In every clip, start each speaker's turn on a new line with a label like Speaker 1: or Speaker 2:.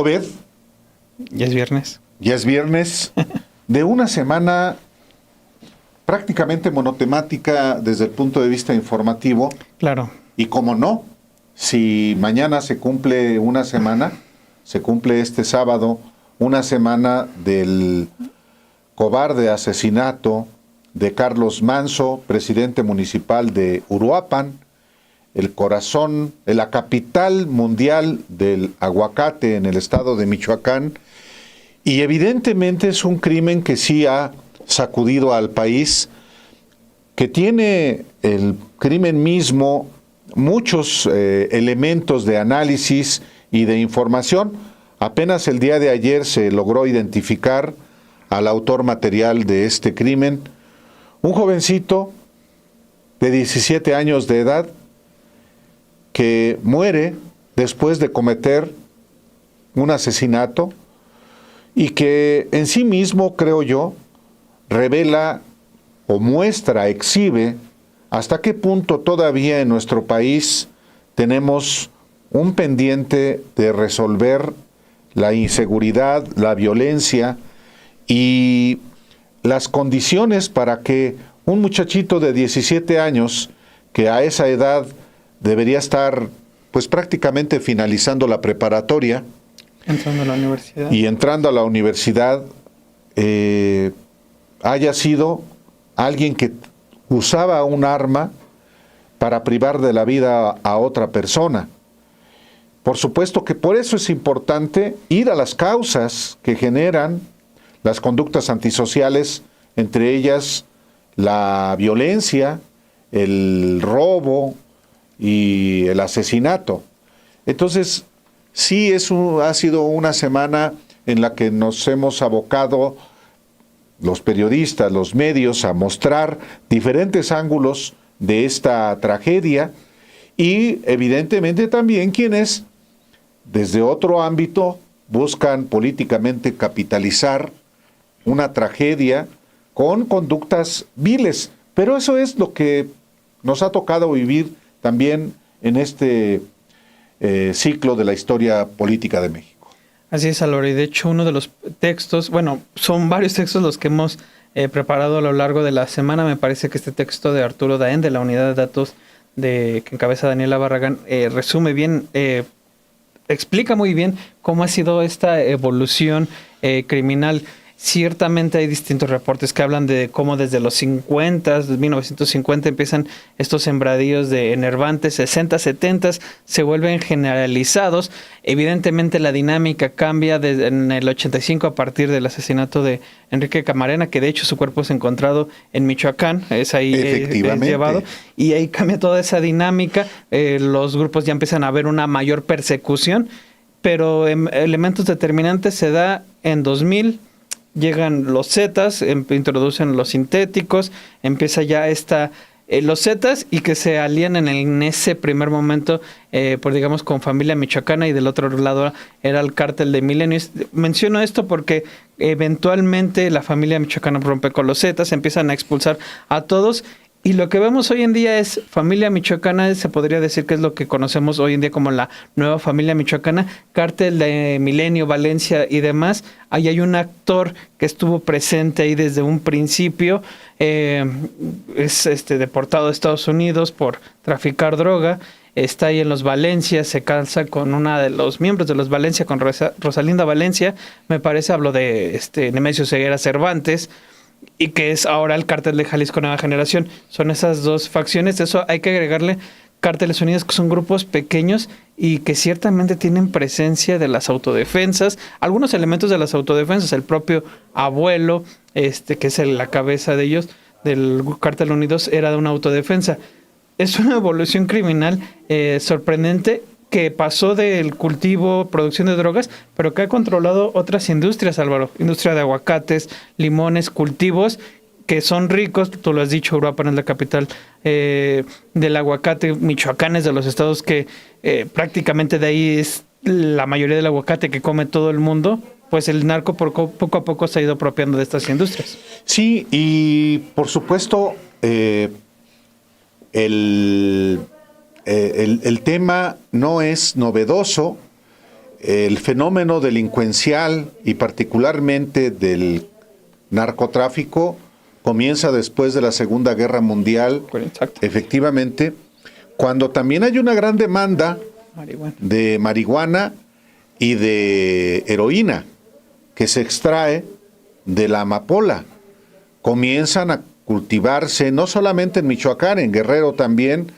Speaker 1: Obed,
Speaker 2: Ya es viernes.
Speaker 1: ya es viernes de una semana prácticamente monotemática desde el punto de vista informativo.
Speaker 2: Claro.
Speaker 1: Y como no, si mañana se cumple una semana, se cumple este sábado una semana del cobarde asesinato de Carlos Manso, presidente municipal de Uruapan, el corazón, la capital mundial del aguacate en el estado de Michoacán, y evidentemente es un crimen que sí ha sacudido al país, que tiene el crimen mismo muchos elementos de análisis y de información. Apenas el día de ayer se logró identificar al autor material de este crimen, un jovencito de 17 años de edad que muere después de cometer un asesinato y que en sí mismo, creo yo, revela o muestra, exhibe hasta qué punto todavía en nuestro país tenemos un pendiente de resolver la inseguridad, la violencia y las condiciones para que un muchachito de 17 años, que a esa edad debería estar pues prácticamente finalizando la preparatoria,
Speaker 2: Entrando a la universidad.
Speaker 1: y entrando a la universidad, haya sido alguien que usaba un arma para privar de la vida a otra persona. Por supuesto que por eso es importante ir a las causas que generan las conductas antisociales, entre ellas la violencia, el robo y el asesinato. Entonces, sí ha sido una semana en la que nos hemos abocado los periodistas, los medios, a mostrar diferentes ángulos de esta tragedia y evidentemente también quienes desde otro ámbito buscan políticamente capitalizar una tragedia con conductas viles. Pero eso es lo que nos ha tocado vivir también en este ciclo de la historia política de México.
Speaker 2: Así es, Álvaro. Y de hecho uno de los textos, bueno, son varios textos los que hemos preparado a lo largo de la semana. Me parece que este texto de Arturo Daén, de la unidad de datos que encabeza Daniela Barragán, resume bien, explica muy bien cómo ha sido esta evolución criminal. Ciertamente hay distintos reportes que hablan de cómo desde los 50, 1950 empiezan estos sembradíos de enervantes, 60, 70 se vuelven generalizados. Evidentemente la dinámica cambia en el 85 a partir del asesinato de Enrique Camarena, que de hecho su cuerpo es encontrado en Michoacán, es ahí es llevado, y ahí cambia toda esa dinámica. Los grupos ya empiezan a ver una mayor persecución, pero elementos determinantes se da en 2000. Llegan los Zetas, introducen los sintéticos, empieza ya los Zetas y que se alían en ese primer momento, por digamos, con Familia Michoacana, y del otro lado era el Cártel de Milenio. Menciono esto porque eventualmente la Familia Michoacana rompe con los Zetas, empiezan a expulsar a todos. Y lo que vemos hoy en día es Familia Michoacana, se podría decir que es lo que conocemos hoy en día como la nueva Familia Michoacana, Cártel de Milenio, Valencia y demás. Ahí hay un actor que estuvo presente ahí desde un principio, es deportado a Estados Unidos por traficar droga, está ahí en los Valencia, se casa con una de los miembros de los Valencia, con Rosalinda Valencia, me parece, hablo de Nemesio Ceguera Cervantes, y que es ahora el Cártel de Jalisco Nueva Generación. Son esas dos facciones. Eso hay que agregarle Cárteles Unidos, que son grupos pequeños y que ciertamente tienen presencia de las autodefensas, algunos elementos de las autodefensas, el propio abuelo, que es la cabeza de ellos, del Cártel Unidos, era de una autodefensa. Es una evolución criminal sorprendente, que pasó del cultivo, producción de drogas, pero que ha controlado otras industrias, Álvaro. Industria de aguacates, limones, cultivos que son ricos. Tú lo has dicho, Uruapan es la capital del aguacate. Michoacán es de los estados que prácticamente de ahí es la mayoría del aguacate que come todo el mundo. Pues el narco poco a poco se ha ido apropiando de estas industrias.
Speaker 1: Sí, y por supuesto el tema no es novedoso. el fenómeno delincuencial y particularmente del narcotráfico comienza después de la Segunda Guerra Mundial,
Speaker 2: Exacto.
Speaker 1: efectivamente, cuando también hay una gran demanda de marihuana y de heroína que se extrae de la amapola. Comienzan a cultivarse no solamente en Michoacán, en Guerrero también,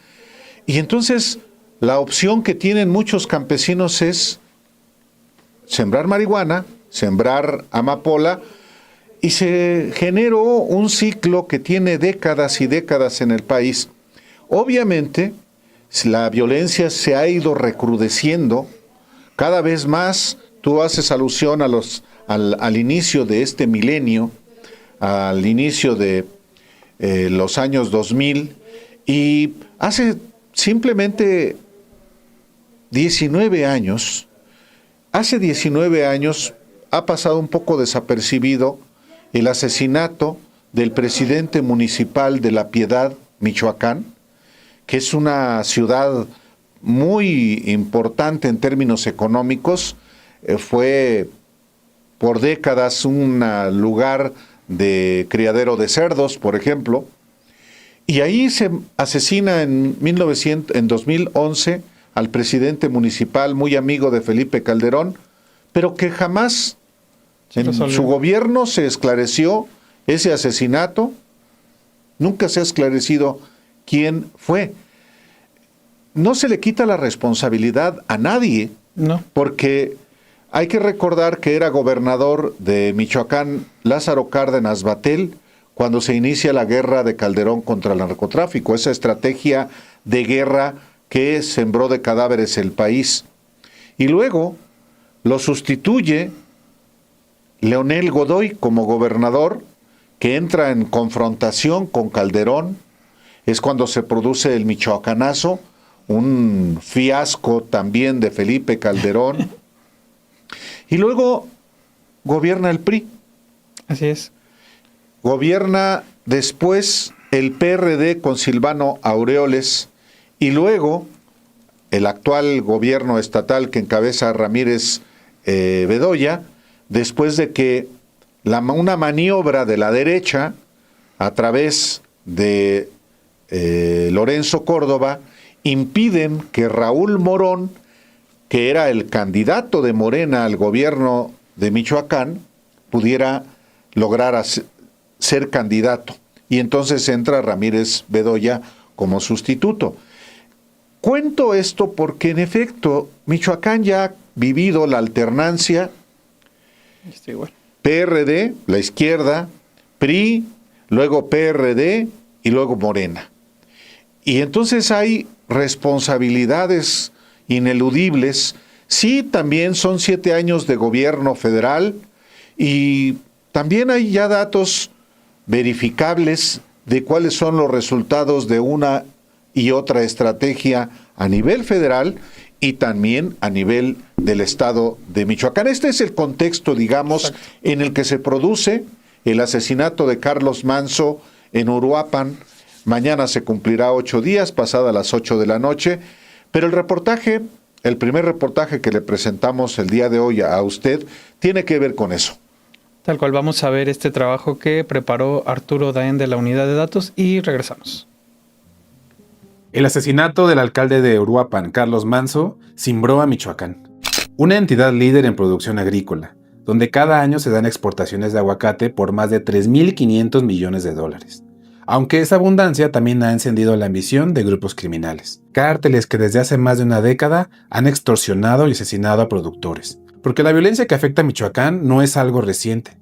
Speaker 1: y entonces la opción que tienen muchos campesinos es sembrar marihuana, sembrar amapola, y se generó un ciclo que tiene décadas y décadas en el país. Obviamente, la violencia se ha ido recrudeciendo cada vez más. Tú haces alusión al inicio de este milenio, al inicio de los años 2000, y hace simplemente 19 años, ha pasado un poco desapercibido el asesinato del presidente municipal de La Piedad, Michoacán, que es una ciudad muy importante en términos económicos. Fue por décadas un lugar de criadero de cerdos, por ejemplo, y ahí se asesina en 2011 al presidente municipal, muy amigo de Felipe Calderón, pero que jamás en su gobierno se esclareció ese asesinato. Nunca se ha esclarecido quién fue. No se le quita la responsabilidad a nadie,
Speaker 2: no,
Speaker 1: porque hay que recordar que era gobernador de Michoacán Lázaro Cárdenas Batel cuando se inicia la guerra de Calderón contra el narcotráfico, esa estrategia de guerra que sembró de cadáveres el país. Y luego lo sustituye Leonel Godoy como gobernador, que entra en confrontación con Calderón. Es cuando se produce el Michoacanazo, un fiasco también de Felipe Calderón. Y luego gobierna el PRI.
Speaker 2: Así es.
Speaker 1: Gobierna después el PRD con Silvano Aureoles, y luego el actual gobierno estatal que encabeza Ramírez Bedoya, después de que una maniobra de la derecha a través de Lorenzo Córdoba impiden que Raúl Morón, que era el candidato de Morena al gobierno de Michoacán, pudiera lograr ser candidato. Y entonces entra Ramírez Bedoya como sustituto. Cuento esto porque en efecto Michoacán ya ha vivido la alternancia PRD, la izquierda, PRI, luego PRD y luego Morena. Y entonces hay responsabilidades ineludibles. Sí, también son 7 años de gobierno federal y también hay ya datos verificables de cuáles son los resultados de una y otra estrategia a nivel federal y también a nivel del estado de Michoacán. Este es el contexto, digamos, exacto, en el que se produce el asesinato de Carlos Manzo en Uruapan. Mañana se cumplirá 8 días, pasada las 8 de la noche, pero el primer reportaje que le presentamos el día de hoy a usted, tiene que ver con eso.
Speaker 2: Tal cual, vamos a ver este trabajo que preparó Arturo Daén de la Unidad de Datos y regresamos.
Speaker 3: El asesinato del alcalde de Uruapan, Carlos Manzo, cimbró a Michoacán, una entidad líder en producción agrícola, donde cada año se dan exportaciones de aguacate por más de $3.500 millones. Aunque esa abundancia también ha encendido la ambición de grupos criminales, cárteles que desde hace más de una década han extorsionado y asesinado a productores, porque la violencia que afecta a Michoacán no es algo reciente.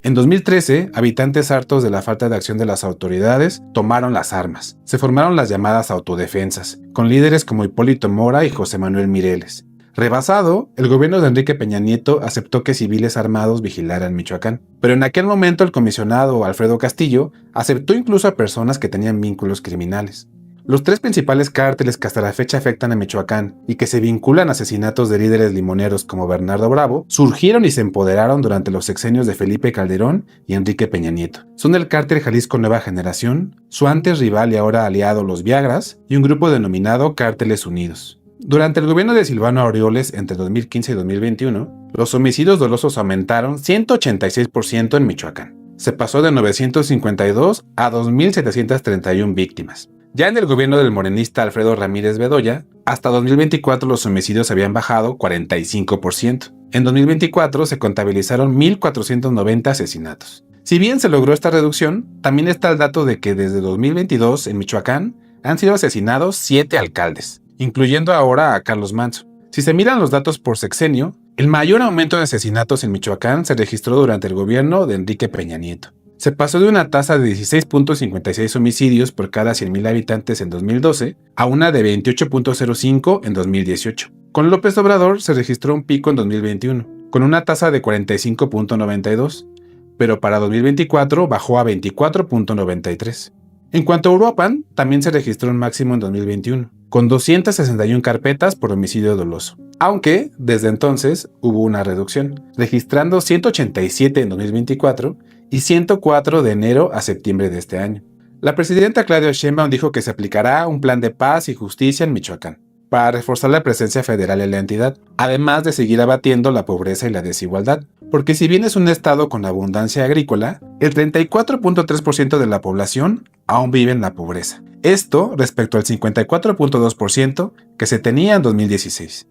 Speaker 3: En 2013, habitantes hartos de la falta de acción de las autoridades tomaron las armas. Se formaron las llamadas autodefensas, con líderes como Hipólito Mora y José Manuel Mireles. Rebasado, el gobierno de Enrique Peña Nieto aceptó que civiles armados vigilaran Michoacán. Pero en aquel momento el comisionado Alfredo Castillo aceptó incluso a personas que tenían vínculos criminales. Los 3 principales cárteles que hasta la fecha afectan a Michoacán y que se vinculan a asesinatos de líderes limoneros como Bernardo Bravo, surgieron y se empoderaron durante los sexenios de Felipe Calderón y Enrique Peña Nieto. Son el cártel Jalisco Nueva Generación, su antes rival y ahora aliado Los Viagras, y un grupo denominado Cárteles Unidos. Durante el gobierno de Silvano Aureoles entre 2015 y 2021, los homicidios dolosos aumentaron 186% en Michoacán. Se pasó de 952 a 2.731 víctimas. Ya en el gobierno del morenista Alfredo Ramírez Bedoya, hasta 2024 los homicidios habían bajado 45%. En 2024 se contabilizaron 1.490 asesinatos. Si bien se logró esta reducción, también está el dato de que desde 2022 en Michoacán han sido asesinados 7 alcaldes, incluyendo ahora a Carlos Manso. Si se miran los datos por sexenio, el mayor aumento de asesinatos en Michoacán se registró durante el gobierno de Enrique Peña Nieto. Se pasó de una tasa de 16.56 homicidios por cada 100.000 habitantes en 2012 a una de 28.05 en 2018. Con López Obrador se registró un pico en 2021, con una tasa de 45.92, pero para 2024 bajó a 24.93. En cuanto a Uruapan, también se registró un máximo en 2021, con 261 carpetas por homicidio doloso. Aunque, desde entonces, hubo una reducción, registrando 187 en 2024 y 104 de enero a septiembre de este año. La presidenta Claudia Sheinbaum dijo que se aplicará un plan de paz y justicia en Michoacán, para reforzar la presencia federal en la entidad, además de seguir abatiendo la pobreza y la desigualdad, porque si bien es un estado con abundancia agrícola, el 34.3% de la población aún vive en la pobreza. Esto respecto al 54.2% que se tenía en 2016.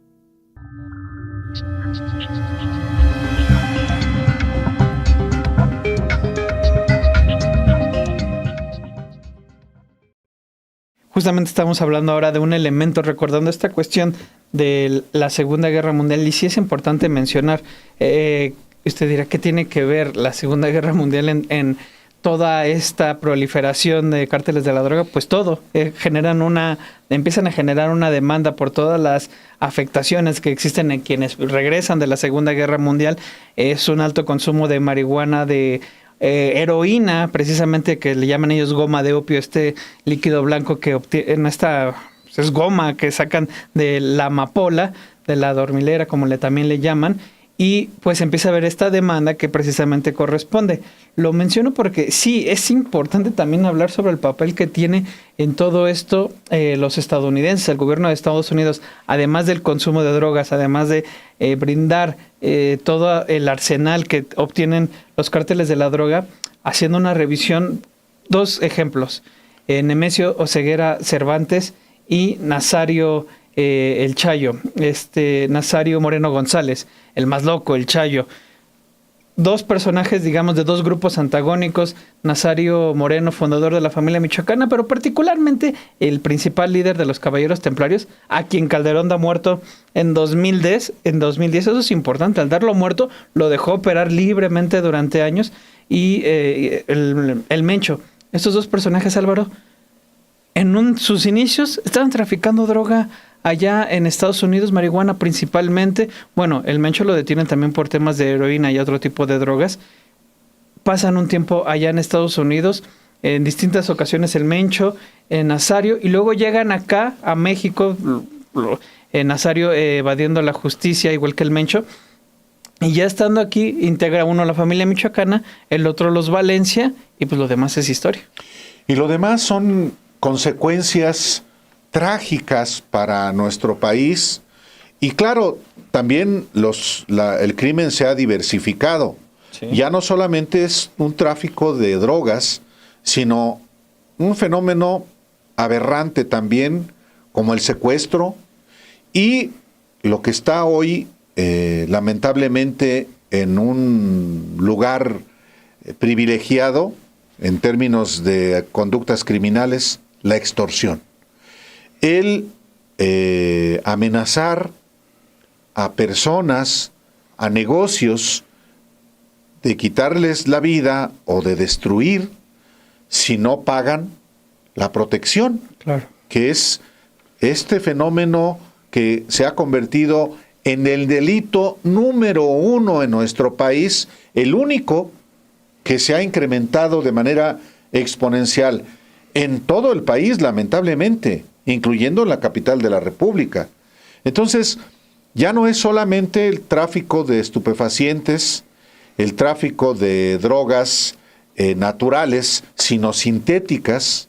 Speaker 2: Justamente estamos hablando ahora de un elemento, recordando esta cuestión de la Segunda Guerra Mundial, y sí es importante mencionar, usted dirá, ¿qué tiene que ver la Segunda Guerra Mundial en toda esta proliferación de cárteles de la droga? Pues todo, empiezan a generar una demanda por todas las afectaciones que existen en quienes regresan de la Segunda Guerra Mundial. Es un alto consumo de marihuana, de heroína, precisamente, que le llaman ellos goma de opio, este líquido blanco que obtienen, es goma que sacan de la amapola, de la dormilera, como también le llaman, y pues empieza a haber esta demanda que precisamente corresponde. Lo menciono porque sí, es importante también hablar sobre el papel que tiene en todo esto los estadounidenses, el gobierno de Estados Unidos, además del consumo de drogas, además de brindar todo el arsenal que obtienen los cárteles de la droga, haciendo una revisión. Dos ejemplos, Nemesio Oseguera Cervantes y Nazario el Chayo, Nazario Moreno González, el más loco, el Chayo. Dos personajes, digamos, de dos grupos antagónicos. Nazario Moreno, fundador de la familia michoacana, pero particularmente el principal líder de los Caballeros Templarios, a quien Calderón da muerto en 2010. Eso es importante. Al darlo muerto, lo dejó operar libremente durante años. Y el Mencho. Estos dos personajes, Álvaro, sus inicios estaban traficando droga allá en Estados Unidos, marihuana principalmente. Bueno, el Mencho lo detienen también por temas de heroína y otro tipo de drogas. Pasan un tiempo allá en Estados Unidos, en distintas ocasiones el Mencho, Nazario, y luego llegan acá a México, Nazario evadiendo la justicia, igual que el Mencho. Y ya estando aquí, integra uno la familia michoacana, el otro los Valencia, y pues lo demás es historia.
Speaker 1: Y lo demás son consecuencias trágicas para nuestro país. Y claro, también el crimen se ha diversificado. Sí. Ya no solamente es un tráfico de drogas, sino un fenómeno aberrante también, como el secuestro, y lo que está hoy, lamentablemente, en un lugar privilegiado, en términos de conductas criminales, la extorsión. El amenazar a personas, a negocios, de quitarles la vida o de destruir si no pagan la protección.
Speaker 2: Claro.
Speaker 1: Que es este fenómeno que se ha convertido en el delito número 1 en nuestro país, el único que se ha incrementado de manera exponencial en todo el país, lamentablemente, incluyendo la capital de la República. Entonces, ya no es solamente el tráfico de estupefacientes, el tráfico de drogas naturales, sino sintéticas,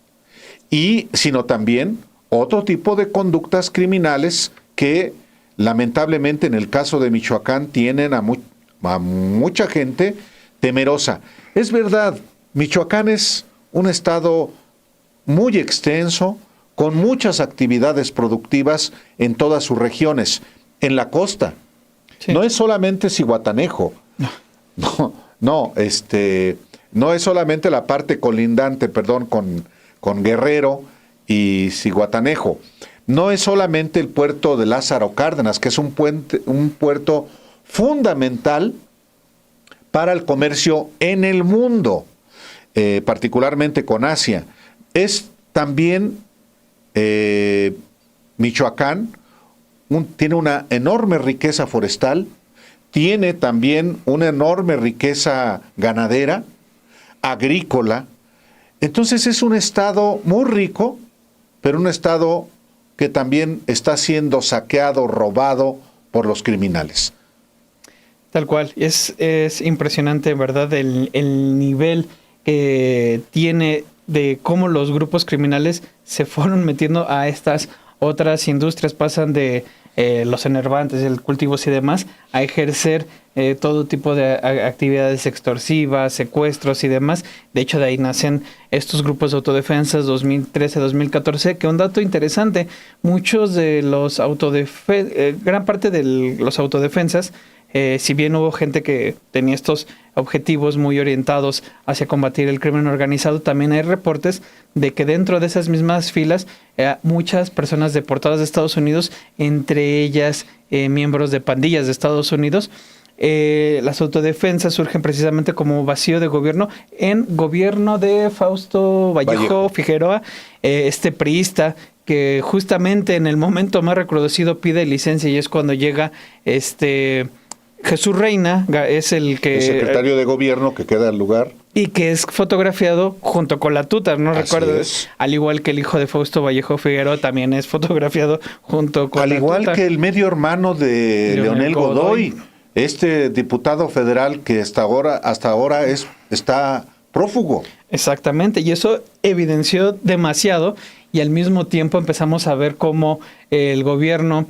Speaker 1: sino también otro tipo de conductas criminales que lamentablemente en el caso de Michoacán tienen a mucha gente temerosa. Es verdad, Michoacán es un estado muy extenso, con muchas actividades productivas en todas sus regiones, en la costa.
Speaker 2: Sí.
Speaker 1: No es solamente Zihuatanejo, no es solamente la parte colindante, con Guerrero y Zihuatanejo. No es solamente el puerto de Lázaro Cárdenas, que es un puerto fundamental para el comercio en el mundo, particularmente con Asia. Es también Michoacán tiene una enorme riqueza forestal, tiene también una enorme riqueza ganadera, agrícola. Entonces es un estado muy rico, pero un estado que también está siendo saqueado, robado por los criminales.
Speaker 2: Tal cual. Es impresionante, ¿verdad? El nivel que tiene de cómo los grupos criminales se fueron metiendo a estas otras industrias, pasan de los enervantes, el cultivos y demás, a ejercer todo tipo de actividades extorsivas, secuestros y demás. De hecho, de ahí nacen estos grupos de autodefensas 2013-2014, que un dato interesante, muchos de los gran parte de los autodefensas, si bien hubo gente que tenía estos objetivos muy orientados hacia combatir el crimen organizado, también hay reportes de que dentro de esas mismas filas muchas personas deportadas de Estados Unidos, entre ellas miembros de pandillas de Estados Unidos. Las autodefensas surgen precisamente como vacío de gobierno en gobierno de Fausto Vallejo Figueroa, este priista que justamente en el momento más reconocido pide licencia, y es cuando llega Jesús Reina, es el
Speaker 1: secretario de gobierno que queda al lugar.
Speaker 2: Y que es fotografiado junto con la tuta, ¿no? Recuerdo. Al igual que el hijo de Fausto Vallejo Figueroa también es fotografiado junto con la tuta.
Speaker 1: Al igual que el medio hermano de Leonel Godoy, este diputado federal que hasta ahora está prófugo.
Speaker 2: Exactamente, y eso evidenció demasiado, y al mismo tiempo empezamos a ver cómo el gobierno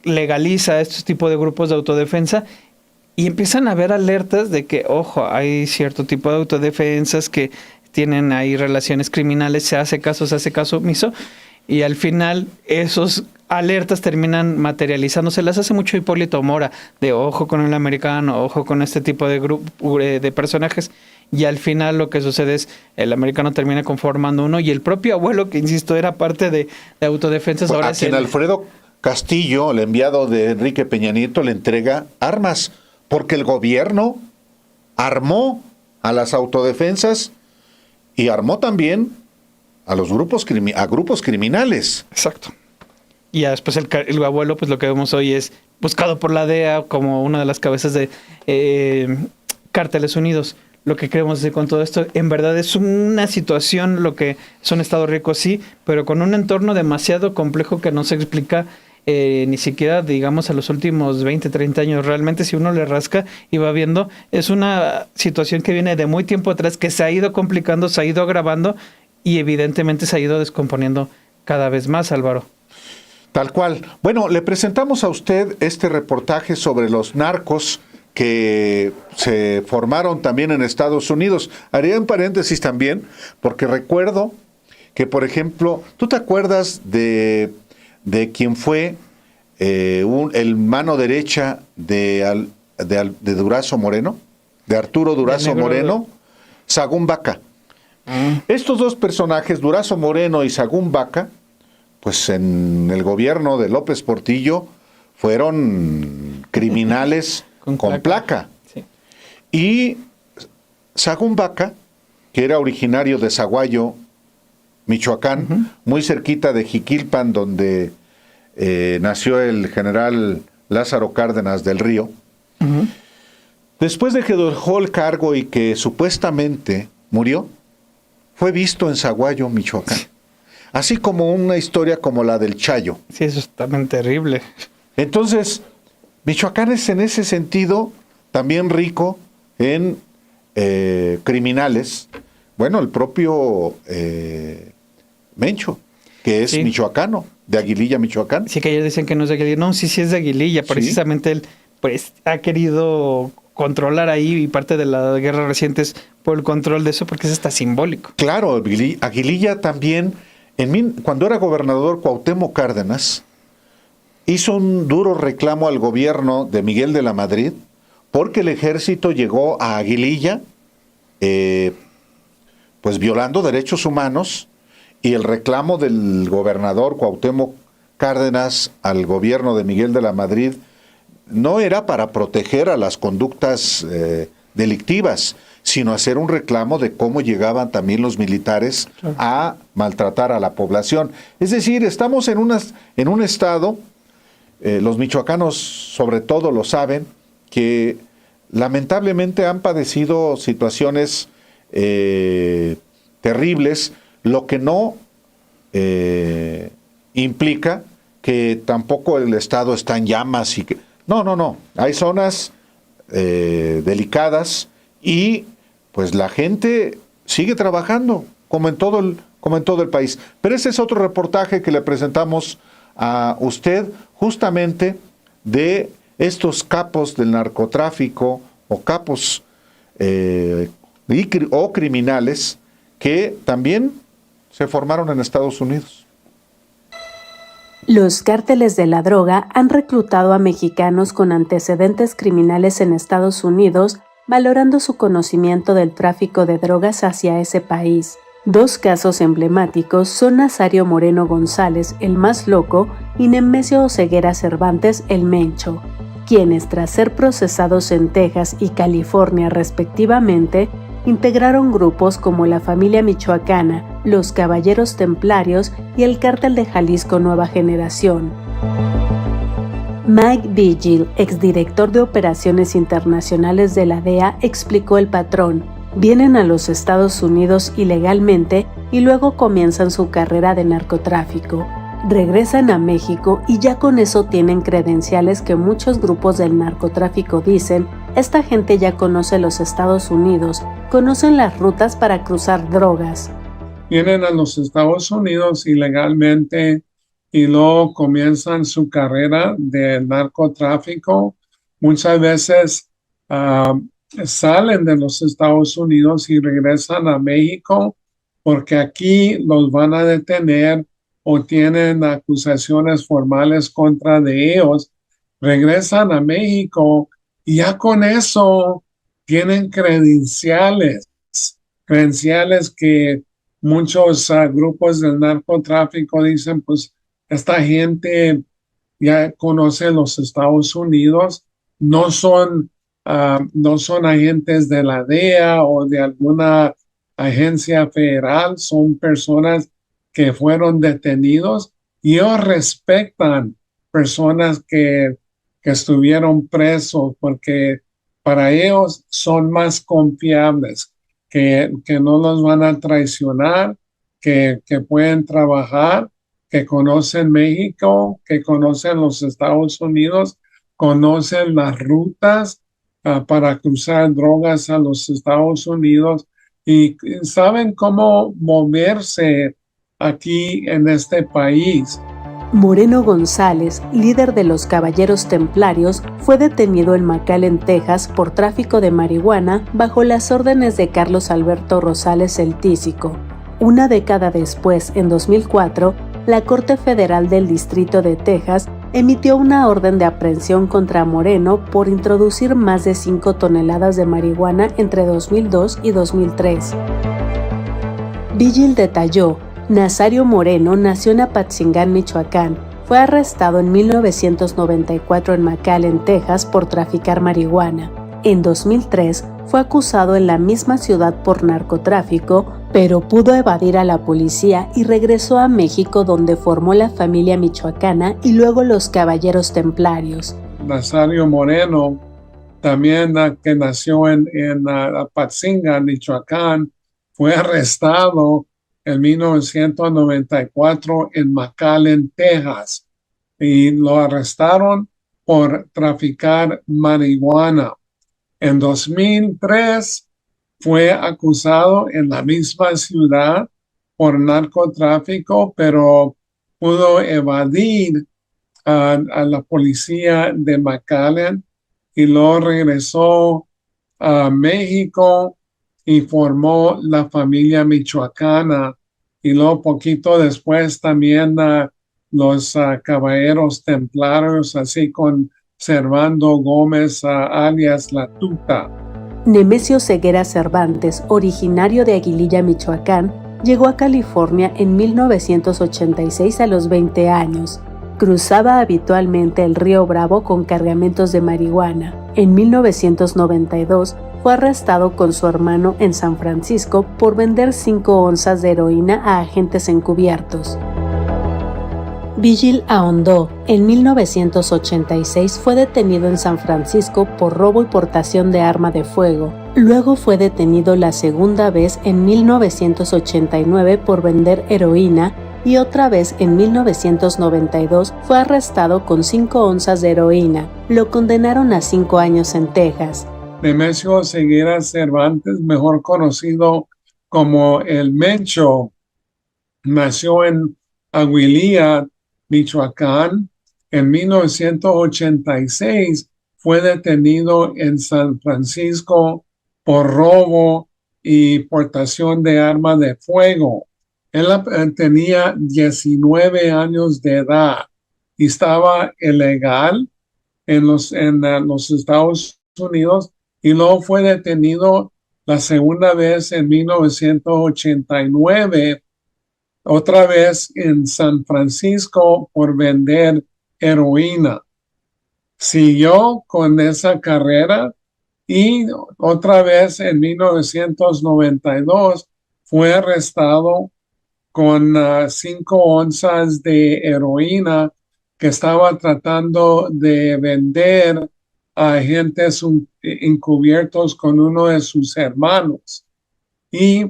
Speaker 2: legaliza estos tipos de grupos de autodefensa, y empiezan a haber alertas de que, ojo, hay cierto tipo de autodefensas que tienen ahí relaciones criminales, se hace caso omiso, y al final esos alertas terminan materializándose. Las hace mucho Hipólito Mora, de ojo con el americano, ojo con este tipo de grupo de personajes, y al final lo que sucede es el americano termina conformando uno, y el propio abuelo, que insisto, era parte de autodefensas,
Speaker 1: Pues
Speaker 2: ahora
Speaker 1: a quien Alfredo Castillo, el enviado de Enrique Peña Nieto, le entrega armas, porque el gobierno armó a las autodefensas y armó también a los grupos criminales.
Speaker 2: Exacto. Y ya después el abuelo, pues lo que vemos hoy es buscado por la DEA como una de las cabezas de Cárteles Unidos. Lo que queremos decir con todo esto, en verdad es una situación, lo que es un estado rico, sí, pero con un entorno demasiado complejo que no se explica ni siquiera, digamos, a los últimos 20, 30 años. Realmente, si uno le rasca y va viendo, es una situación que viene de muy tiempo atrás, que se ha ido complicando, se ha ido agravando y evidentemente se ha ido descomponiendo cada vez más, Álvaro.
Speaker 1: Tal cual. Bueno, le presentamos a usted este reportaje sobre los narcos que se formaron también en Estados Unidos. Haría un paréntesis también, porque recuerdo que, por ejemplo, ¿tú te acuerdas de quién fue el mano derecha de Durazo Moreno? De Arturo Durazo Moreno, Sagún Vaca. Estos dos personajes, Durazo Moreno y Sagún Vaca, pues en el gobierno de López Portillo fueron criminales con placa.
Speaker 2: Sí.
Speaker 1: Y Sagún Vaca, que era originario de Zaguayo, Michoacán, muy cerquita de Jiquilpan, donde nació el general Lázaro Cárdenas del Río. Después de que dejó el cargo y que supuestamente murió, fue visto en Zaguayo, Michoacán. Así como una historia como la del Chayo.
Speaker 2: Sí, eso es también terrible.
Speaker 1: Entonces, Michoacán es en ese sentido también rico en criminales. Bueno, el propio Mencho, que es michoacano. de Aguililla, Michoacán.
Speaker 2: Sí, que ayer decían que no es de Aguililla. No, sí, sí es de Aguililla.
Speaker 1: Sí.
Speaker 2: Precisamente él, pues, ha querido controlar ahí, y parte de la guerra reciente es por el control de eso, porque es hasta simbólico.
Speaker 1: Claro, Aguililla también, cuando era gobernador Cuauhtémoc Cárdenas, hizo un duro reclamo al gobierno de Miguel de la Madrid, porque el ejército llegó a Aguililla, pues violando derechos humanos, y el reclamo del gobernador Cuauhtémoc Cárdenas al gobierno de Miguel de la Madrid no era para proteger a las conductas delictivas, sino hacer un reclamo de cómo llegaban también los militares a maltratar a la población. Es decir, estamos en un estado, los michoacanos sobre todo lo saben, que lamentablemente han padecido situaciones terribles, lo que no implica que tampoco el estado está en llamas y que no, hay zonas delicadas y pues la gente sigue trabajando como en todo el país. Pero ese es otro reportaje que le presentamos a usted, justamente de estos capos del narcotráfico o capos o criminales que también se formaron en Estados Unidos.
Speaker 4: Los cárteles de la droga han reclutado a mexicanos con antecedentes criminales en Estados Unidos, valorando su conocimiento del tráfico de drogas hacia ese país. Dos casos emblemáticos son Nazario Moreno González, el más loco, y Nemesio Oseguera Cervantes, el Mencho, quienes, tras ser procesados en Texas y California respectivamente, integraron grupos como la Familia Michoacana, los Caballeros Templarios y el Cártel de Jalisco Nueva Generación. Mike Vigil, exdirector de Operaciones Internacionales de la DEA, explicó el patrón. Vienen a los Estados Unidos ilegalmente y luego comienzan su carrera de narcotráfico. Regresan a México y ya con eso tienen credenciales que muchos grupos del narcotráfico dicen: esta gente ya conoce los Estados Unidos, conocen las rutas para cruzar drogas.
Speaker 5: Vienen a los Estados Unidos ilegalmente y luego comienzan su carrera de narcotráfico. Muchas veces salen de los Estados Unidos y regresan a México porque aquí los van a detener o tienen acusaciones formales contra de ellos. Regresan a México y ya con eso tienen credenciales que muchos grupos del narcotráfico dicen, pues esta gente ya conoce los Estados Unidos, no son agentes de la DEA o de alguna agencia federal, son personas que fueron detenidos y ellos respetan personas que estuvieron presos porque para ellos son más confiables, que no los van a traicionar, que pueden trabajar, que conocen México, que conocen los Estados Unidos, conocen las rutas para cruzar drogas a los Estados Unidos y saben cómo moverse aquí en este país.
Speaker 4: Moreno González, líder de los Caballeros Templarios, fue detenido en McAllen, Texas, por tráfico de marihuana bajo las órdenes de Carlos Alberto Rosales el Tísico. Una década después, en 2004, la Corte Federal del Distrito de Texas emitió una orden de aprehensión contra Moreno por introducir más de 5 toneladas de marihuana entre 2002 y 2003. Vigil detalló: Nazario Moreno nació en Apatzingán, Michoacán. Fue arrestado en 1994 en McAllen, Texas, por traficar marihuana. En 2003 fue acusado en la misma ciudad por narcotráfico, pero pudo evadir a la policía y regresó a México, donde formó la Familia Michoacana y luego los Caballeros Templarios.
Speaker 5: Nazario Moreno, también que nació en Apatzingán, Michoacán, fue arrestado en 1994 en McAllen, Texas, y lo arrestaron por traficar marihuana. En 2003 fue acusado en la misma ciudad por narcotráfico, pero pudo evadir a la policía de McAllen y luego regresó a México y formó la familia michoacana. Y luego poquito después también los caballeros templarios, así con Servando Gómez, alias La Tuta.
Speaker 4: Nemesio Ceguera Cervantes, originario de Aguililla, Michoacán, llegó a California en 1986 a los 20 años. Cruzaba habitualmente el río Bravo con cargamentos de marihuana. En 1992 fue arrestado con su hermano en San Francisco por vender 5 onzas de heroína a agentes encubiertos. Vigil ahondó. En 1986 fue detenido en San Francisco por robo y portación de arma de fuego. Luego fue detenido la segunda vez en 1989 por vender heroína y otra vez en 1992 fue arrestado con 5 onzas de heroína. Lo condenaron a 5 años en Texas.
Speaker 5: Nemesio Ceguera Cervantes, mejor conocido como el Mencho, nació en Aguililla, Michoacán. En 1986 fue detenido en San Francisco por robo y portación de arma de fuego. Él tenía 19 años de edad y estaba ilegal en los Estados Unidos y luego fue detenido la segunda vez en 1989, otra vez en San Francisco por vender heroína. Siguió con esa carrera y otra vez en 1992 fue arrestado con 5 onzas de heroína que estaba tratando de vender a agentes encubiertos con uno de sus hermanos. Y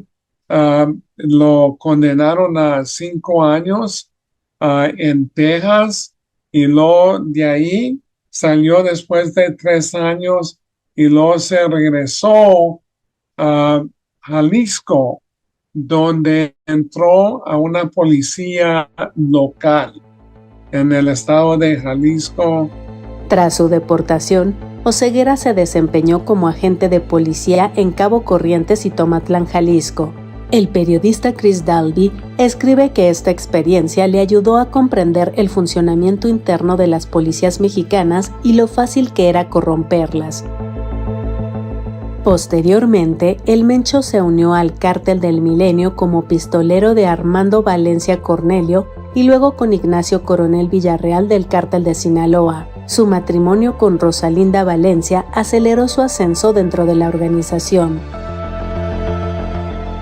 Speaker 5: lo condenaron a 5 años en Texas y luego de ahí salió después de 3 años y luego se regresó a Jalisco, donde entró a una policía local en el estado de Jalisco.
Speaker 4: Tras su deportación, Oseguera se desempeñó como agente de policía en Cabo Corrientes y Tomatlán, Jalisco. El periodista Chris Dalby escribe que esta experiencia le ayudó a comprender el funcionamiento interno de las policías mexicanas y lo fácil que era corromperlas. Posteriormente, el Mencho se unió al Cártel del Milenio como pistolero de Armando Valencia Cornelio y luego con Ignacio Coronel Villarreal del Cártel de Sinaloa. Su matrimonio con Rosalinda Valencia aceleró su ascenso dentro de la organización.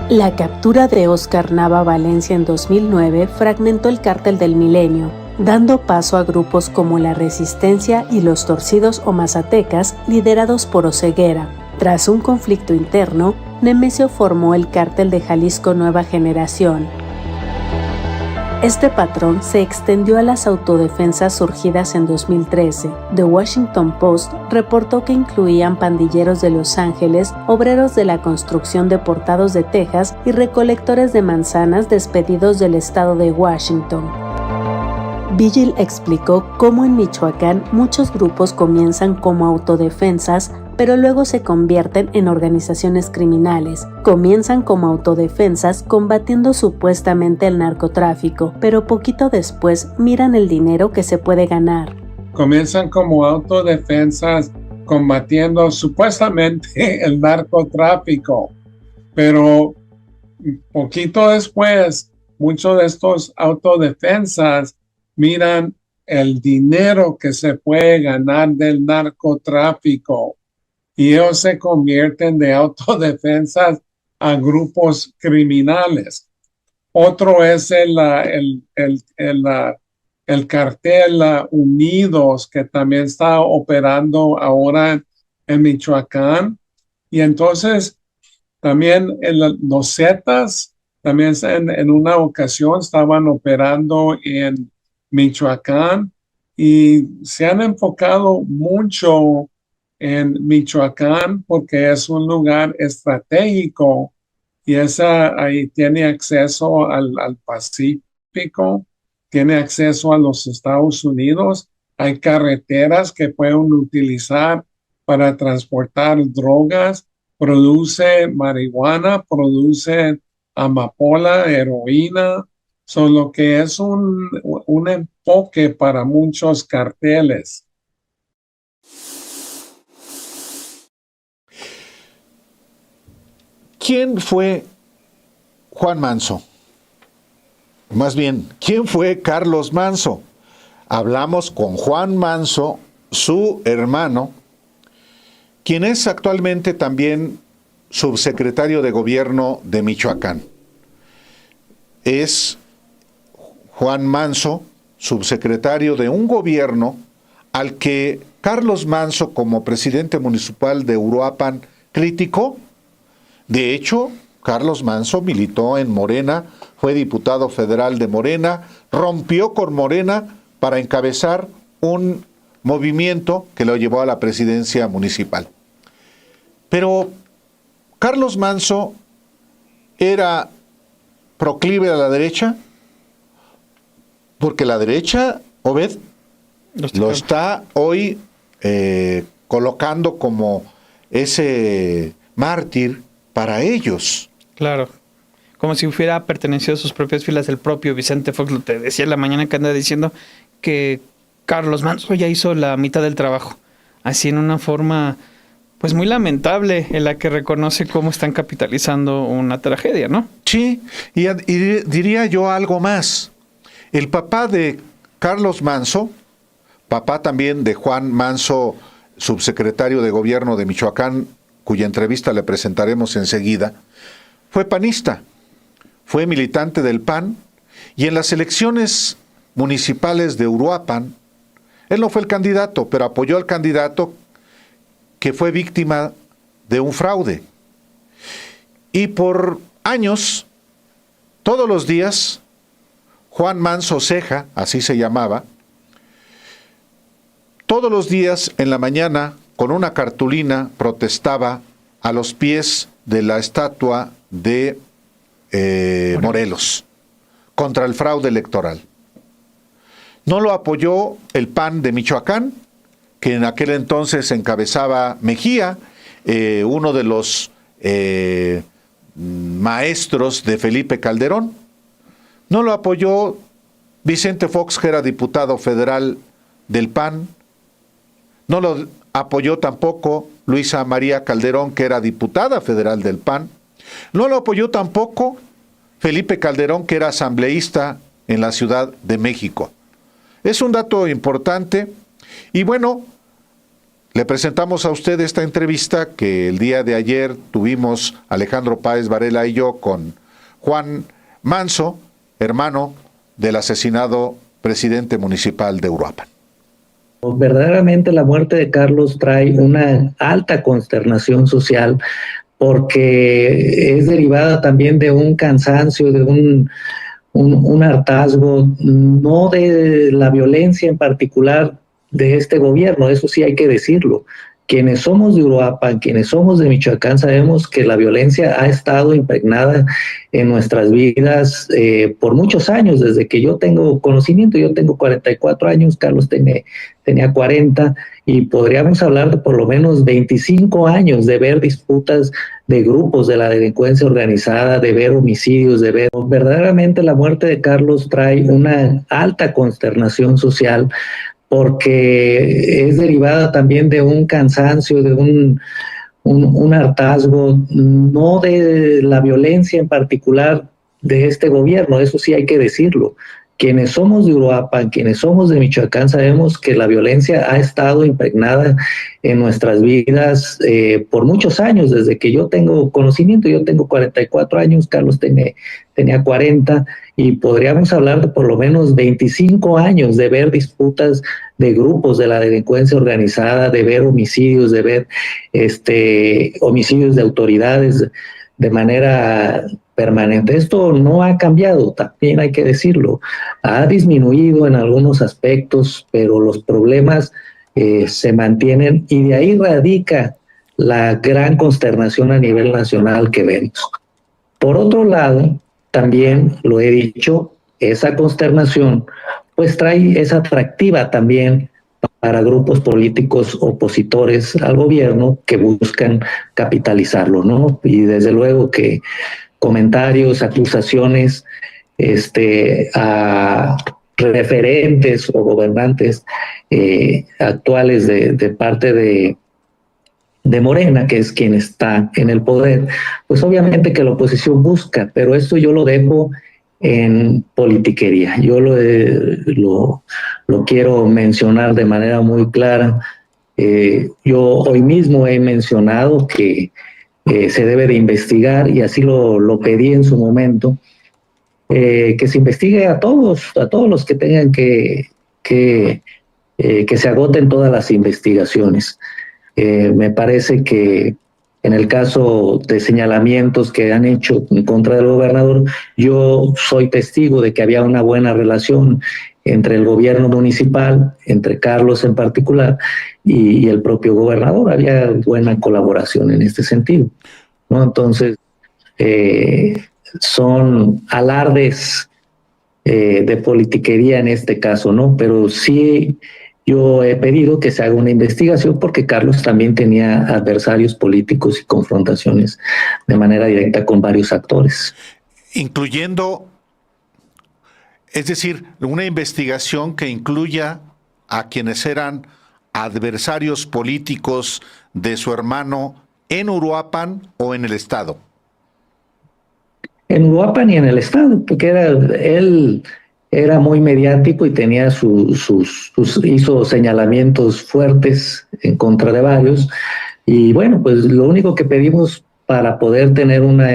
Speaker 4: La captura de Óscar Nava Valencia en 2009 fragmentó el Cártel del Milenio, dando paso a grupos como La Resistencia y Los Torcidos o Mazatecas, liderados por Oseguera. Tras un conflicto interno, Nemesio formó el Cártel de Jalisco Nueva Generación. Este patrón se extendió a las autodefensas surgidas en 2013. The Washington Post reportó que incluían pandilleros de Los Ángeles, obreros de la construcción deportados de Texas y recolectores de manzanas despedidos del estado de Washington. Vigil explicó cómo en Michoacán muchos grupos comienzan como autodefensas, pero luego se convierten en organizaciones criminales. Comienzan como autodefensas combatiendo supuestamente el narcotráfico, pero poquito después miran el dinero que se puede ganar.
Speaker 5: Comienzan como autodefensas combatiendo supuestamente el narcotráfico, pero poquito después muchos de estos autodefensas miran el dinero que se puede ganar del narcotráfico y ellos se convierten de autodefensas a grupos criminales. Otro es el cartel Unidos, que también está operando ahora en Michoacán. Y entonces también los Zetas, también en una ocasión estaban operando en Michoacán y se han enfocado mucho en Michoacán porque es un lugar estratégico y ahí tiene acceso al Pacífico tiene acceso a los Estados Unidos. Hay carreteras que pueden utilizar para transportar drogas. Produce marihuana, produce amapola, heroína. Lo que es un enfoque para muchos carteles.
Speaker 1: ¿Quién fue Juan Manso? Más bien, ¿quién fue Carlos Manso? Hablamos con Juan Manso, su hermano, quien es actualmente también subsecretario de Gobierno de Michoacán. Es Juan Manso, subsecretario de un gobierno al que Carlos Manso, como presidente municipal de Uruapan, criticó. De hecho, Carlos Manso militó en Morena, fue diputado federal de Morena, rompió con Morena para encabezar un movimiento que lo llevó a la presidencia municipal. Pero Carlos Manso era proclive a la derecha, porque la derecha, Obed, lo está hoy colocando como ese mártir para ellos.
Speaker 2: Claro. Como si hubiera pertenecido a sus propias filas el propio Vicente Fox. Lo te decía en la mañana que anda diciendo que Carlos Manso ya hizo la mitad del trabajo. Así en una forma pues muy lamentable en la que reconoce cómo están capitalizando una tragedia, ¿no?
Speaker 1: Sí, y diría yo algo más. El papá de Carlos Manso, papá también de Juan Manso, subsecretario de Gobierno de Michoacán, cuya entrevista le presentaremos enseguida, fue panista, fue militante del PAN, y en las elecciones municipales de Uruapan, él no fue el candidato, pero apoyó al candidato que fue víctima de un fraude. Y por años, todos los días, Juan Manso Ceja, así se llamaba, todos los días en la mañana, con una cartulina, protestaba a los pies de la estatua de Morelos contra el fraude electoral. No lo apoyó el PAN de Michoacán, que en aquel entonces encabezaba Mejía, uno de los maestros de Felipe Calderón. No lo apoyó Vicente Fox, que era diputado federal del PAN. No lo apoyó tampoco Luisa María Calderón, que era diputada federal del PAN. No lo apoyó tampoco Felipe Calderón, que era asambleísta en la Ciudad de México. Es un dato importante. Y bueno, le presentamos a usted esta entrevista que el día de ayer tuvimos Alejandro Páez Varela y yo con Juan Manso, hermano del asesinado presidente municipal de Uruapan.
Speaker 6: Verdaderamente la muerte de Carlos trae una alta consternación social porque es derivada también de un cansancio, de un hartazgo, no de la violencia en particular de este gobierno, eso sí hay que decirlo. Quienes somos de Uruapan, quienes somos de Michoacán, sabemos que la violencia ha estado impregnada en nuestras vidas por muchos años, desde que yo tengo conocimiento. Yo tengo 44 años, Carlos tenía 40, y podríamos hablar de por lo menos 25 años de ver disputas de grupos de la delincuencia organizada, de ver homicidios, de ver... Verdaderamente la muerte de Carlos trae una alta consternación social porque es derivada también de un cansancio, de un hartazgo, no de la violencia en particular de este gobierno, eso sí hay que decirlo. Quienes somos de Uruapan, quienes somos de Michoacán, sabemos que la violencia ha estado impregnada en nuestras vidas por muchos años, desde que yo tengo conocimiento. Yo tengo 44 años, Carlos tenía 40, y podríamos hablar de por lo menos 25 años de ver disputas de grupos de la delincuencia organizada, de ver homicidios, de ver homicidios de autoridades de manera permanente. Esto no ha cambiado, también hay que decirlo. Ha disminuido en algunos aspectos, pero los problemas se mantienen, y de ahí radica la gran consternación a nivel nacional que vemos. Por otro lado, también lo he dicho, esa consternación pues es atractiva también para grupos políticos opositores al gobierno que buscan capitalizarlo, ¿no? Y desde luego que comentarios, acusaciones a referentes o gobernantes actuales de parte de Morena, que es quien está en el poder, pues obviamente que la oposición busca, pero esto yo lo dejo en politiquería. Yo lo quiero mencionar de manera muy clara. Yo hoy mismo he mencionado que se debe de investigar, y así lo pedí en su momento, que se investigue a todos los que tengan que se agoten todas las investigaciones. Me parece que en el caso de señalamientos que han hecho en contra del gobernador, yo soy testigo de que había una buena relación entre el gobierno municipal, entre Carlos en particular, y el propio gobernador. Había buena colaboración en este sentido, ¿no? Entonces, son alardes de politiquería en este caso, ¿no? Pero sí, yo he pedido que se haga una investigación porque Carlos también tenía adversarios políticos y confrontaciones de manera directa con varios actores.
Speaker 1: Incluyendo, es decir, una investigación que incluya a quienes eran adversarios políticos de su hermano en Uruapan o en el estado.
Speaker 6: En Uruapan y en el estado, porque él era muy mediático y tenía hizo señalamientos fuertes en contra de varios. Y bueno, pues lo único que pedimos para poder tener una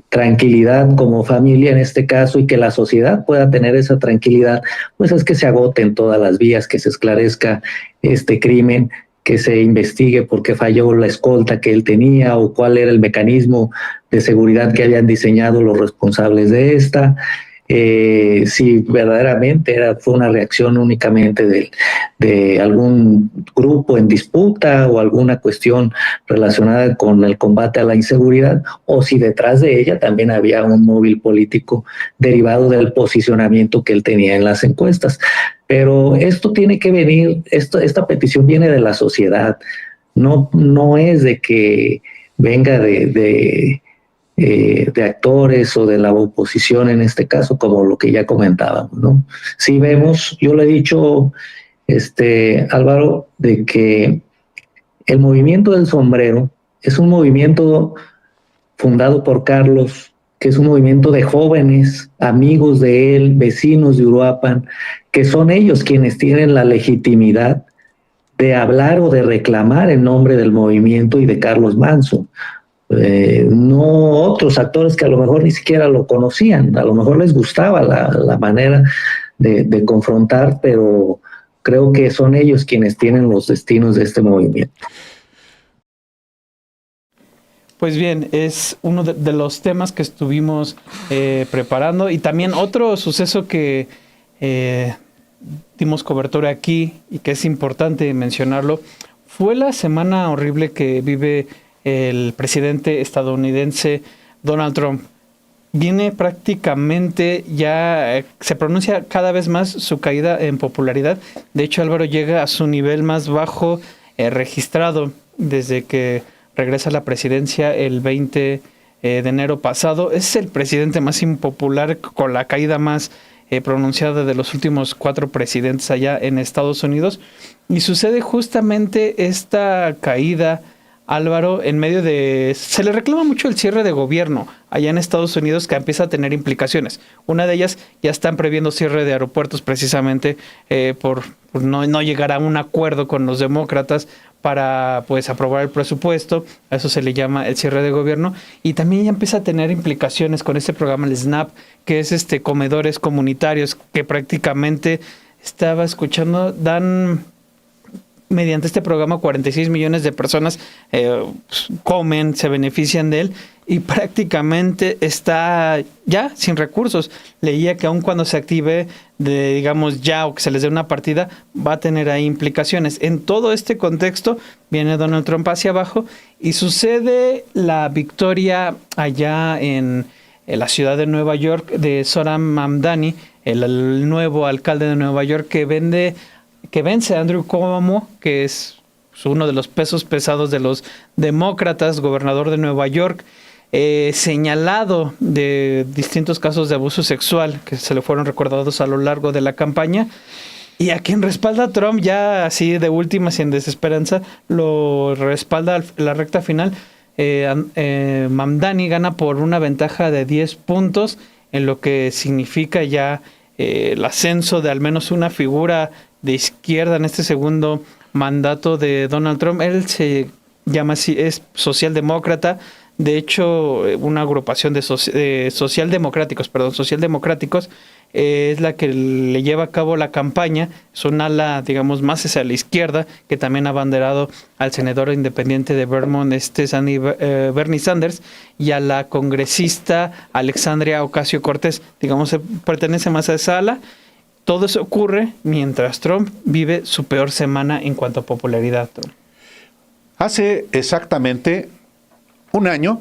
Speaker 6: tranquilidad como familia en este caso, y que la sociedad pueda tener esa tranquilidad, pues es que se agoten todas las vías, que se esclarezca este crimen, que se investigue por qué falló la escolta que él tenía o cuál era el mecanismo de seguridad que habían diseñado los responsables de esta. Si verdaderamente fue una reacción únicamente de algún grupo en disputa o alguna cuestión relacionada con el combate a la inseguridad, o si detrás de ella también había un móvil político derivado del posicionamiento que él tenía en las encuestas. Pero esto tiene que venir, esta petición viene de la sociedad, no es de que venga de actores o de la oposición en este caso, como lo que ya comentábamos, ¿no? Si vemos, yo le he dicho, Álvaro, de que el movimiento del sombrero es un movimiento fundado por Carlos, que es un movimiento de jóvenes, amigos de él, vecinos de Uruapan, que son ellos quienes tienen la legitimidad de hablar o de reclamar en nombre del movimiento y de Carlos Manso. No otros actores que a lo mejor ni siquiera lo conocían, a lo mejor les gustaba la manera de confrontar, pero creo que son ellos quienes tienen los destinos de este movimiento.
Speaker 2: Pues bien, es uno de los temas que estuvimos preparando, y también otro suceso que dimos cobertura aquí y que es importante mencionarlo, fue la semana horrible que vive el presidente estadounidense Donald Trump. Viene prácticamente ya, se pronuncia cada vez más su caída en popularidad. De hecho, Álvaro, llega a su nivel más bajo registrado desde que regresa a la presidencia el 20 de enero pasado. Es el presidente más impopular, con la caída más pronunciada de los últimos 4 presidentes allá en Estados Unidos. Y sucede justamente esta caída, Álvaro, en medio de... Se le reclama mucho el cierre de gobierno allá en Estados Unidos, que empieza a tener implicaciones. Una de ellas, ya están previendo cierre de aeropuertos precisamente por no llegar a un acuerdo con los demócratas para pues aprobar el presupuesto. A eso se le llama el cierre de gobierno. Y también ya empieza a tener implicaciones con este programa, el SNAP, que es comedores comunitarios, que prácticamente estaba escuchando, dan... Mediante este programa 46 millones de personas comen, se benefician de él, y prácticamente está ya sin recursos. Leía que aun cuando se active, digamos ya, o que se les dé una partida, va a tener ahí implicaciones. En todo este contexto viene Donald Trump hacia abajo y sucede la victoria allá en la ciudad de Nueva York, de Zoran Mamdani, el nuevo alcalde de Nueva York, que vence a Andrew Cuomo, que es uno de los pesos pesados de los demócratas, gobernador de Nueva York, señalado de distintos casos de abuso sexual que se le fueron recordados a lo largo de la campaña, y a quien respalda a Trump ya así de últimas y en desesperanza, lo respalda la recta final. Mamdani gana por una ventaja de 10 puntos, en lo que significa ya el ascenso de al menos una figura de izquierda en este segundo mandato de Donald Trump. Él se llama así, es socialdemócrata. De hecho, una agrupación de socialdemocráticos es la que le lleva a cabo la campaña. Es un ala, digamos, más hacia la izquierda, que también ha abanderado al senador independiente de Vermont, Bernie Sanders, y a la congresista Alexandria Ocasio-Cortez. Digamos, pertenece más a esa ala. Todo eso ocurre mientras Trump vive su peor semana en cuanto a popularidad.
Speaker 1: Hace exactamente un año,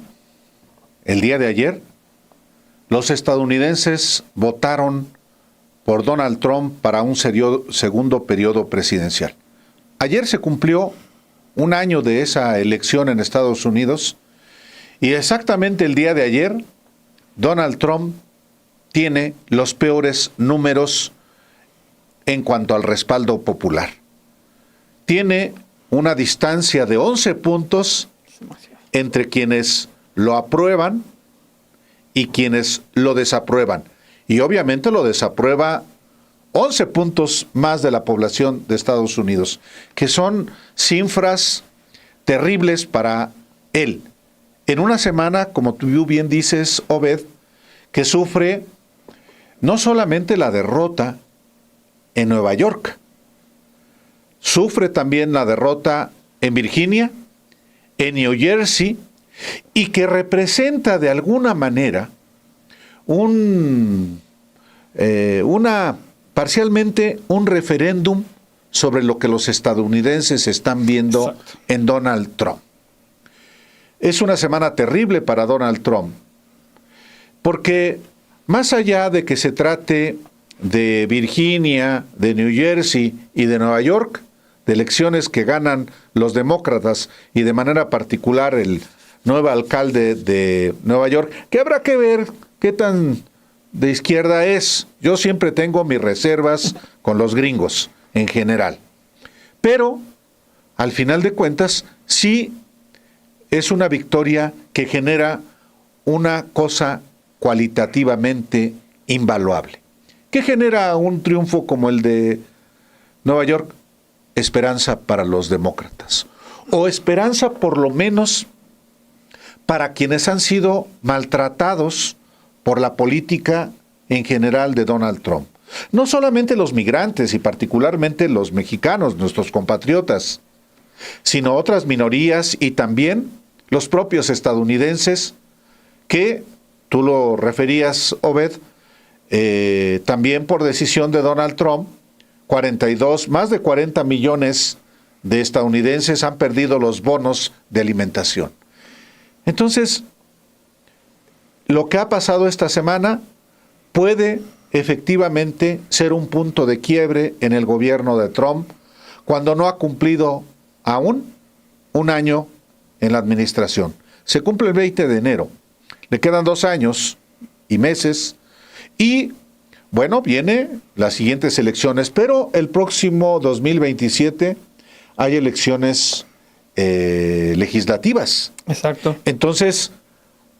Speaker 1: el día de ayer, los estadounidenses votaron por Donald Trump para un segundo periodo presidencial. Ayer se cumplió un año de esa elección en Estados Unidos y exactamente el día de ayer, Donald Trump tiene los peores números en cuanto al respaldo popular. Tiene una distancia de 11 puntos entre quienes lo aprueban y quienes lo desaprueban. Y obviamente lo desaprueba 11 puntos más de la población de Estados Unidos, que son cifras terribles para él. En una semana, como tú bien dices, Obed, que sufre no solamente la derrota en Nueva York, sufre también la derrota en Virginia, en New Jersey, y que representa de alguna manera parcialmente un referéndum sobre lo que los estadounidenses están viendo en Donald Trump. Es una semana terrible para Donald Trump, porque más allá de que se trate de Virginia, de New Jersey y de Nueva York, de elecciones que ganan los demócratas y de manera particular el nuevo alcalde de Nueva York, que habrá que ver qué tan de izquierda es. Yo siempre tengo mis reservas con los gringos en general. Pero, al final de cuentas, sí es una victoria que genera una cosa cualitativamente invaluable. ¿Qué genera un triunfo como el de Nueva York? Esperanza para los demócratas. O esperanza por lo menos para quienes han sido maltratados por la política en general de Donald Trump. No solamente los migrantes y particularmente los mexicanos, nuestros compatriotas, sino otras minorías y también los propios estadounidenses que, tú lo referías, Obed, también por decisión de Donald Trump, más de 40 millones de estadounidenses han perdido los bonos de alimentación. Entonces, lo que ha pasado esta semana puede efectivamente ser un punto de quiebre en el gobierno de Trump, cuando no ha cumplido aún un año en la administración. Se cumple el 20 de enero. Le quedan 2 años y meses y, bueno, vienen las siguientes elecciones, pero el próximo 2027 hay elecciones legislativas.
Speaker 2: Exacto.
Speaker 1: Entonces,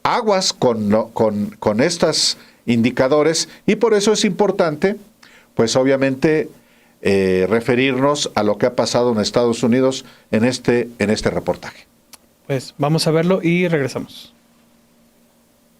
Speaker 1: aguas con estos indicadores y por eso es importante, pues obviamente, referirnos a lo que ha pasado en Estados Unidos en este reportaje.
Speaker 2: Pues vamos a verlo y regresamos.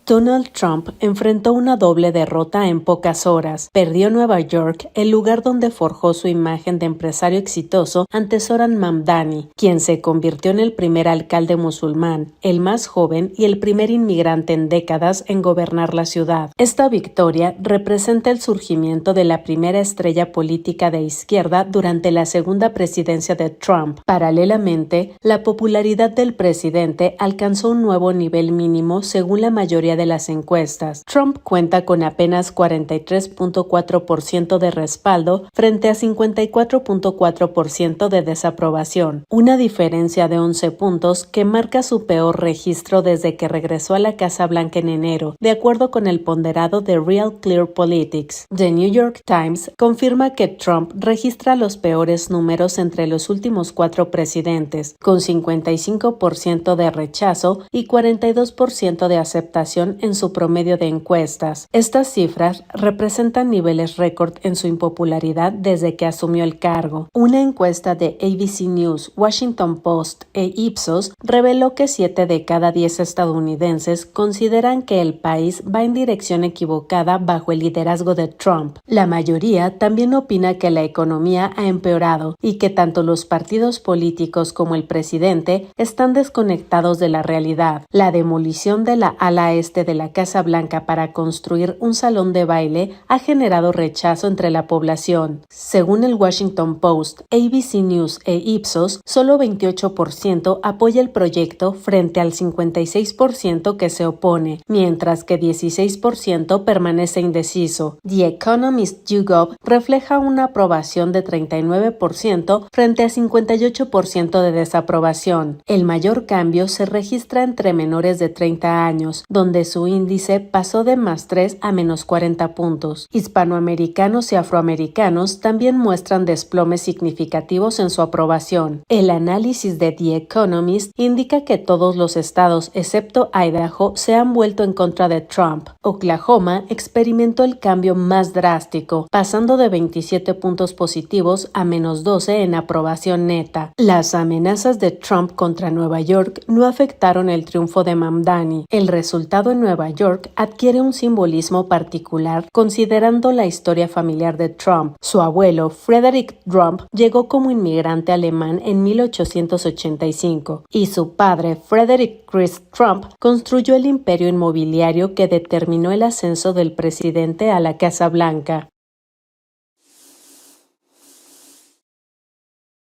Speaker 4: Donald Trump enfrentó una doble derrota en pocas horas. Perdió Nueva York, el lugar donde forjó su imagen de empresario exitoso, ante Zoran Mamdani, quien se convirtió en el primer alcalde musulmán, el más joven y el primer inmigrante en décadas en gobernar la ciudad. Esta victoria representa el surgimiento de la primera estrella política de izquierda durante la segunda presidencia de Trump. Paralelamente, la popularidad del presidente alcanzó un nuevo nivel mínimo según la mayoría de las encuestas. Trump cuenta con apenas 43.4% de respaldo frente a 54.4% de desaprobación, una diferencia de 11 puntos que marca su peor registro desde que regresó a la Casa Blanca en enero, de acuerdo con el ponderado de Real Clear Politics. The New York Times confirma que Trump registra los peores números entre los últimos 4 presidentes, con 55% de rechazo y 42% de aceptación en su promedio de encuestas. Estas cifras representan niveles récord en su impopularidad desde que asumió el cargo. Una encuesta de ABC News, Washington Post e Ipsos reveló que 7 de cada 10 estadounidenses consideran que el país va en dirección equivocada bajo el liderazgo de Trump. La mayoría también opina que la economía ha empeorado y que tanto los partidos políticos como el presidente están desconectados de la realidad. La demolición de la ala este de la Casa Blanca para construir un salón de baile ha generado rechazo entre la población. Según el Washington Post, ABC News e Ipsos, solo 28% apoya el proyecto frente al 56% que se opone, mientras que 16% permanece indeciso. The Economist YouGov refleja una aprobación de 39% frente a 58% de desaprobación. El mayor cambio se registra entre menores de 30 años, donde su índice pasó de +3 a -40 puntos. Hispanoamericanos y afroamericanos también muestran desplomes significativos en su aprobación. El análisis de The Economist indica que todos los estados, excepto Idaho, se han vuelto en contra de Trump. Oklahoma experimentó el cambio más drástico, pasando de 27 puntos positivos a -12 en aprobación neta. Las amenazas de Trump contra Nueva York no afectaron el triunfo de Mamdani. El resultado en Nueva York adquiere un simbolismo particular considerando la historia familiar de Trump. Su abuelo, Frederick Trump, llegó como inmigrante alemán en 1885 y su padre, Frederick Chris Trump, construyó el imperio inmobiliario que determinó el ascenso del presidente a la Casa Blanca.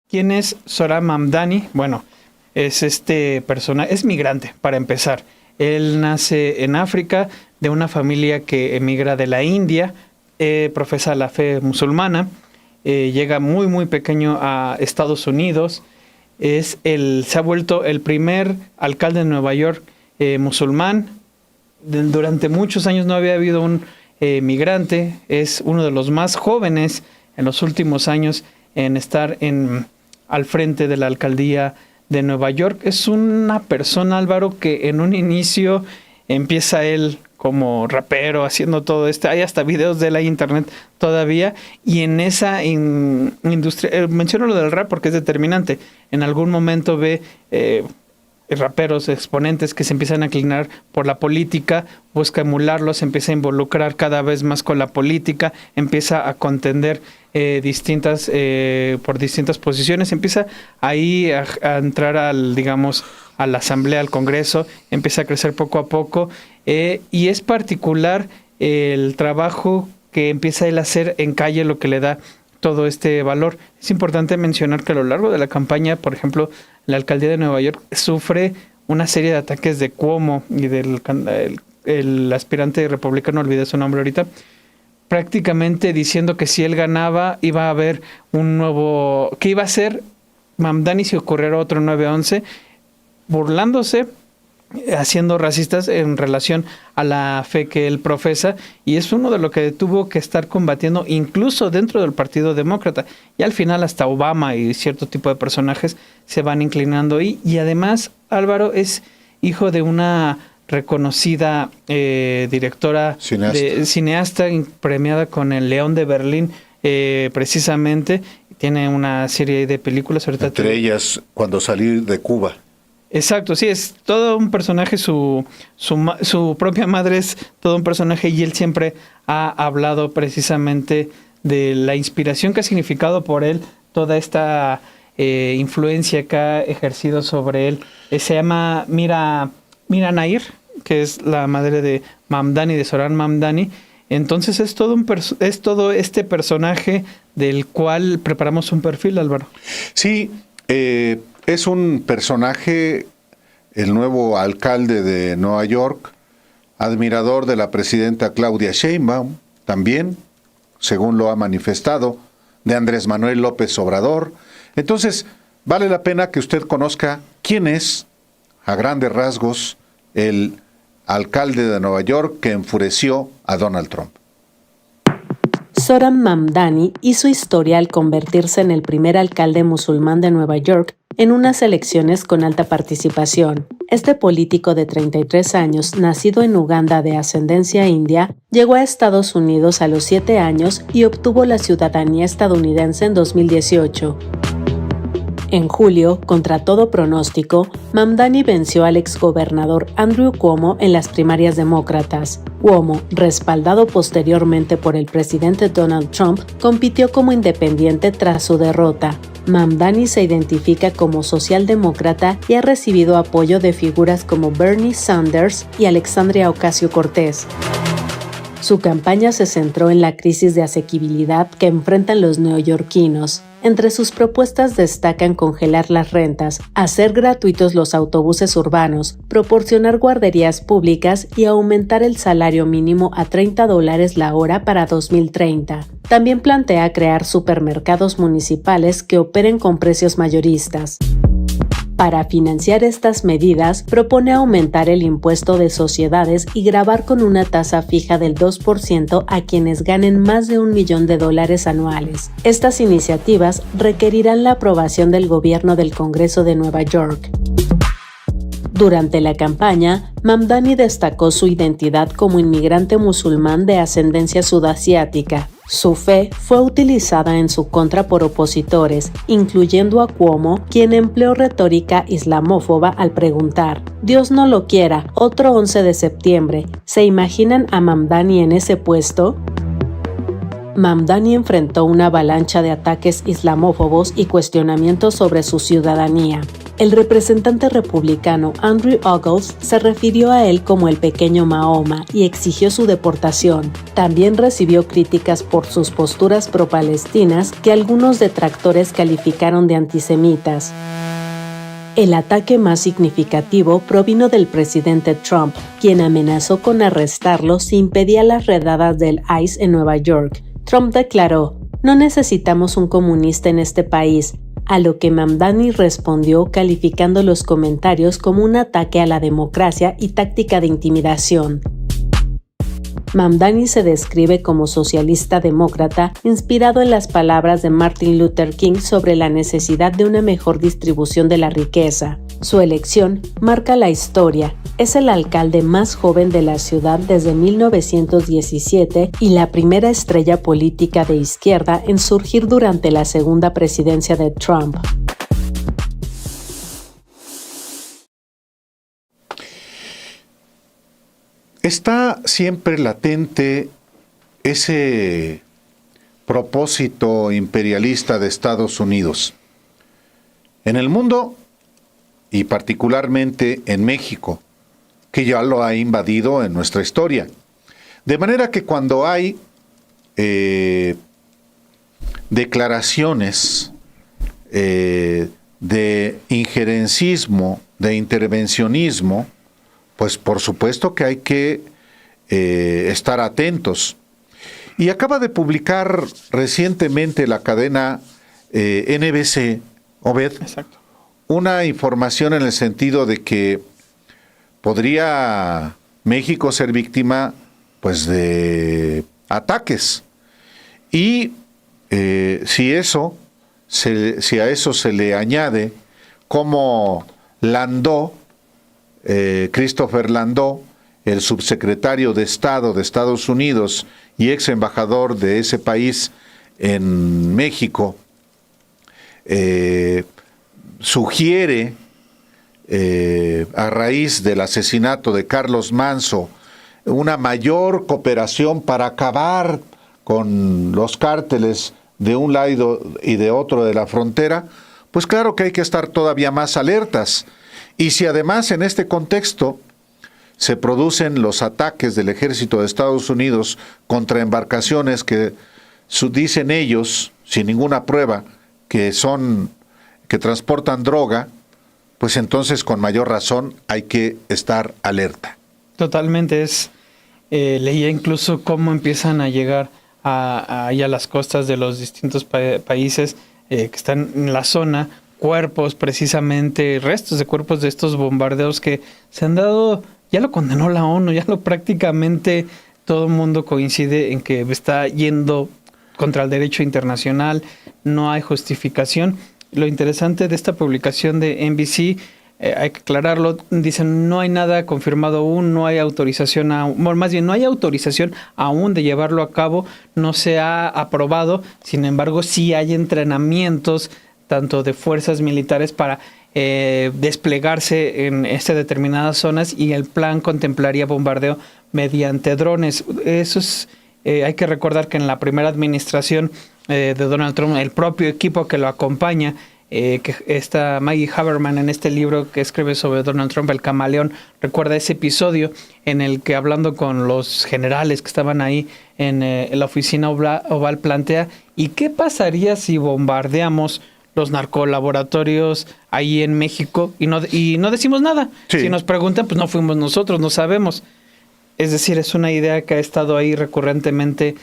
Speaker 2: ¿Quién es Zohran Mamdani? Bueno, es es migrante, para empezar. Él nace en África, de una familia que emigra de la India, profesa la fe musulmana, llega muy pequeño a Estados Unidos, se ha vuelto el primer alcalde de Nueva York musulmán. Durante muchos años no había habido un migrante, es uno de los más jóvenes en los últimos años en estar al frente de la alcaldía de Nueva York. Es una persona, Álvaro, que en un inicio empieza él como rapero haciendo todo esto. Hay hasta videos de la internet todavía. Y en esa industria, menciono lo del rap porque es determinante. En algún momento ve raperos, exponentes que se empiezan a inclinar por la política, busca emularlos, empieza a involucrar cada vez más con la política, empieza a contender por distintas posiciones, empieza ahí a entrar a la asamblea, al Congreso, empieza a crecer poco a poco, y es particular el trabajo que empieza él a hacer en calle, lo que le da todo este valor. Es importante mencionar que a lo largo de la campaña, por ejemplo, la alcaldía de Nueva York sufre una serie de ataques de Cuomo y el aspirante republicano, olvidé su nombre ahorita, prácticamente diciendo que si él ganaba iba a haber que iba a ser Mamdani si ocurriera otro 9/11, burlándose, haciendo racistas en relación a la fe que él profesa, y es uno de lo que tuvo que estar combatiendo incluso dentro del Partido Demócrata, y al final hasta Obama y cierto tipo de personajes se van inclinando ahí. Y además Álvaro es hijo de una reconocida directora, cineasta premiada con el León de Berlín, precisamente, tiene una serie de películas ahorita.
Speaker 1: Entre ellas Cuando salí de Cuba.
Speaker 2: Exacto, sí, es todo un personaje, su propia madre es todo un personaje, y él siempre ha hablado precisamente de la inspiración que ha significado por él toda esta influencia que ha ejercido sobre él. Se llama Mira Nair, que es la madre de Mamdani, de Zohran Mamdani. Entonces es todo este personaje del cual preparamos un perfil, Álvaro.
Speaker 1: Sí, es un personaje, el nuevo alcalde de Nueva York, admirador de la presidenta Claudia Sheinbaum, también, según lo ha manifestado, de Andrés Manuel López Obrador. Entonces, vale la pena que usted conozca quién es, a grandes rasgos, el alcalde de Nueva York que enfureció a Donald Trump.
Speaker 4: Zohran Mamdani hizo historia al convertirse en el primer alcalde musulmán de Nueva York en unas elecciones con alta participación. Este político de 33 años, nacido en Uganda de ascendencia india, llegó a Estados Unidos a los 7 años y obtuvo la ciudadanía estadounidense en 2018. En julio, contra todo pronóstico, Mamdani venció al exgobernador Andrew Cuomo en las primarias demócratas. Cuomo, respaldado posteriormente por el presidente Donald Trump, compitió como independiente tras su derrota. Mamdani se identifica como socialdemócrata y ha recibido apoyo de figuras como Bernie Sanders y Alexandria Ocasio-Cortez. Su campaña se centró en la crisis de asequibilidad que enfrentan los neoyorquinos. Entre sus propuestas destacan congelar las rentas, hacer gratuitos los autobuses urbanos, proporcionar guarderías públicas y aumentar el salario mínimo a $30 la hora para 2030. También plantea crear supermercados municipales que operen con precios mayoristas. Para financiar estas medidas, propone aumentar el impuesto de sociedades y gravar con una tasa fija del 2% a quienes ganen más de $1 millón anuales. Estas iniciativas requerirán la aprobación del gobierno del Congreso de Nueva York. Durante la campaña, Mamdani destacó su identidad como inmigrante musulmán de ascendencia sudasiática. Su fe fue utilizada en su contra por opositores, incluyendo a Cuomo, quien empleó retórica islamófoba al preguntar: «Dios no lo quiera, otro 11 de septiembre, ¿se imaginan a Mamdani en ese puesto?». Mamdani enfrentó una avalancha de ataques islamófobos y cuestionamientos sobre su ciudadanía. El representante republicano Andrew Ogles se refirió a él como el pequeño Mahoma y exigió su deportación. También recibió críticas por sus posturas pro-palestinas que algunos detractores calificaron de antisemitas. El ataque más significativo provino del presidente Trump, quien amenazó con arrestarlo si impedía las redadas del ICE en Nueva York. Trump declaró: «No necesitamos un comunista en este país», a lo que Mamdani respondió calificando los comentarios como un ataque a la democracia y táctica de intimidación. Mamdani se describe como socialista demócrata, inspirado en las palabras de Martin Luther King sobre la necesidad de una mejor distribución de la riqueza. Su elección marca la historia. Es el alcalde más joven de la ciudad desde 1917 y la primera estrella política de izquierda en surgir durante la segunda presidencia de Trump.
Speaker 1: Está siempre latente ese propósito imperialista de Estados Unidos. En el mundo, y particularmente en México, que ya lo ha invadido en nuestra historia. De manera que cuando hay declaraciones de injerencismo, de intervencionismo, pues por supuesto que hay que estar atentos. Y acaba de publicar recientemente la cadena NBC, Obed,
Speaker 2: Exacto,
Speaker 1: una información en el sentido de que podría México ser víctima, pues, de ataques. Y si a eso se le añade cómo Landó, Christopher Landó, el subsecretario de Estado de Estados Unidos y ex embajador de ese país en México, sugiere, a raíz del asesinato de Carlos Manso, una mayor cooperación para acabar con los cárteles de un lado y de otro de la frontera, pues claro que hay que estar todavía más alertas. Y si además en este contexto se producen los ataques del ejército de Estados Unidos contra embarcaciones que dicen ellos, sin ninguna prueba, que transportan droga, pues entonces con mayor razón hay que estar alerta.
Speaker 2: Totalmente. Leía incluso cómo empiezan a llegar ahí a las costas de los distintos países que están en la zona, cuerpos precisamente, restos de cuerpos de estos bombardeos que se han dado, ya lo condenó la ONU, prácticamente todo el mundo coincide en que está yendo contra el derecho internacional, no hay justificación. Lo interesante de esta publicación de NBC, hay que aclararlo, dicen no hay nada confirmado aún, no hay autorización aún, más bien no hay autorización aún de llevarlo a cabo, no se ha aprobado, sin embargo sí hay entrenamientos tanto de fuerzas militares para desplegarse en determinadas zonas, y el plan contemplaría bombardeo mediante drones. Eso es, hay que recordar que en la primera administración de Donald Trump, el propio equipo que lo acompaña, que está Maggie Haberman en este libro que escribe sobre Donald Trump, El Camaleón, recuerda ese episodio en el que, hablando con los generales que estaban ahí en la oficina oval, plantea: ¿y qué pasaría si bombardeamos los narcolaboratorios ahí en México y no decimos nada?
Speaker 1: Sí.
Speaker 2: Si nos preguntan, pues no fuimos nosotros, no sabemos. Es decir, es una idea que ha estado ahí recurrentemente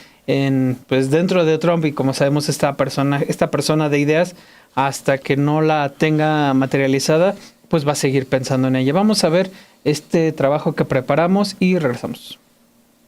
Speaker 2: pues dentro de Trump, y como sabemos esta persona de ideas, hasta que no la tenga materializada, pues va a seguir pensando en ella. Vamos a ver este trabajo que preparamos y regresamos.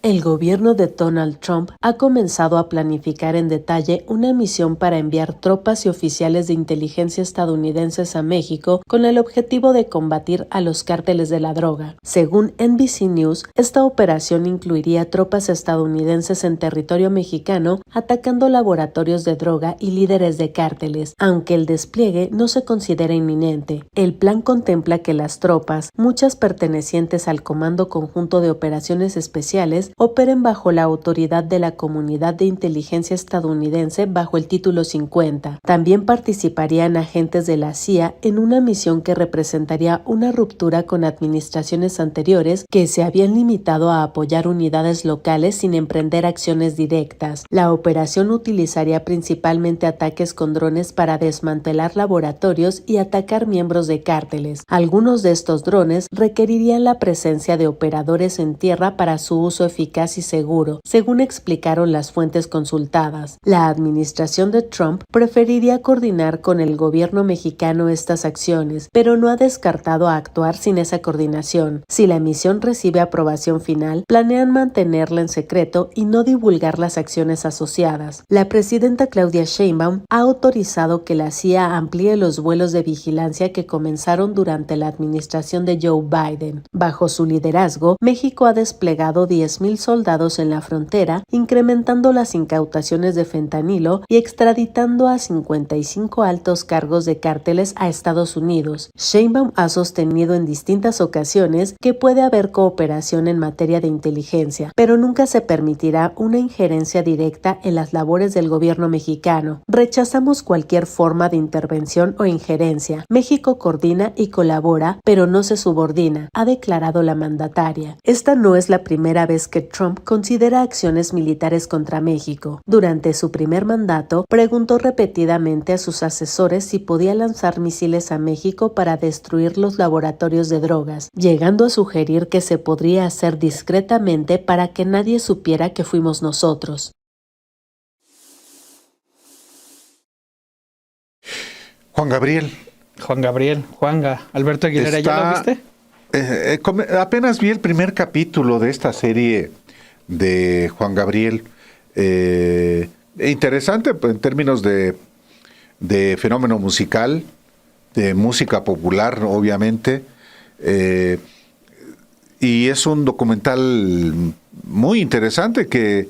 Speaker 4: El gobierno de Donald Trump ha comenzado a planificar en detalle una misión para enviar tropas y oficiales de inteligencia estadounidenses a México con el objetivo de combatir a los cárteles de la droga. Según NBC News, esta operación incluiría tropas estadounidenses en territorio mexicano atacando laboratorios de droga y líderes de cárteles, aunque el despliegue no se considera inminente. El plan contempla que las tropas, muchas pertenecientes al Comando Conjunto de Operaciones Especiales, operen bajo la autoridad de la Comunidad de Inteligencia Estadounidense bajo el Título 50. También participarían agentes de la CIA en una misión que representaría una ruptura con administraciones anteriores que se habían limitado a apoyar unidades locales sin emprender acciones directas. La operación utilizaría principalmente ataques con drones para desmantelar laboratorios y atacar miembros de cárteles. Algunos de estos drones requerirían la presencia de operadores en tierra para su uso eficaz y seguro, según explicaron las fuentes consultadas. La administración de Trump preferiría coordinar con el gobierno mexicano estas acciones, pero no ha descartado actuar sin esa coordinación. Si la misión recibe aprobación final, planean mantenerla en secreto y no divulgar las acciones asociadas. La presidenta Claudia Sheinbaum ha autorizado que la CIA amplíe los vuelos de vigilancia que comenzaron durante la administración de Joe Biden. Bajo su liderazgo, México ha desplegado 10,000 soldados en la frontera, incrementando las incautaciones de fentanilo y extraditando a 55 altos cargos de cárteles a Estados Unidos. Sheinbaum ha sostenido en distintas ocasiones que puede haber cooperación en materia de inteligencia, pero nunca se permitirá una injerencia directa en las labores del gobierno mexicano. Rechazamos cualquier forma de intervención o injerencia. México coordina y colabora, pero no se subordina, ha declarado la mandataria. Esta no es la primera vez que Trump considera acciones militares contra México. Durante su primer mandato, preguntó repetidamente a sus asesores si podía lanzar misiles a México para destruir los laboratorios de drogas, llegando a sugerir que se podría hacer discretamente para que nadie supiera que fuimos nosotros.
Speaker 1: Juanga,
Speaker 2: Alberto Aguilera, ¿ya lo viste?
Speaker 1: Apenas vi el primer capítulo de esta serie de Juan Gabriel. Interesante en términos de fenómeno musical, de música popular, obviamente. Y es un documental muy interesante que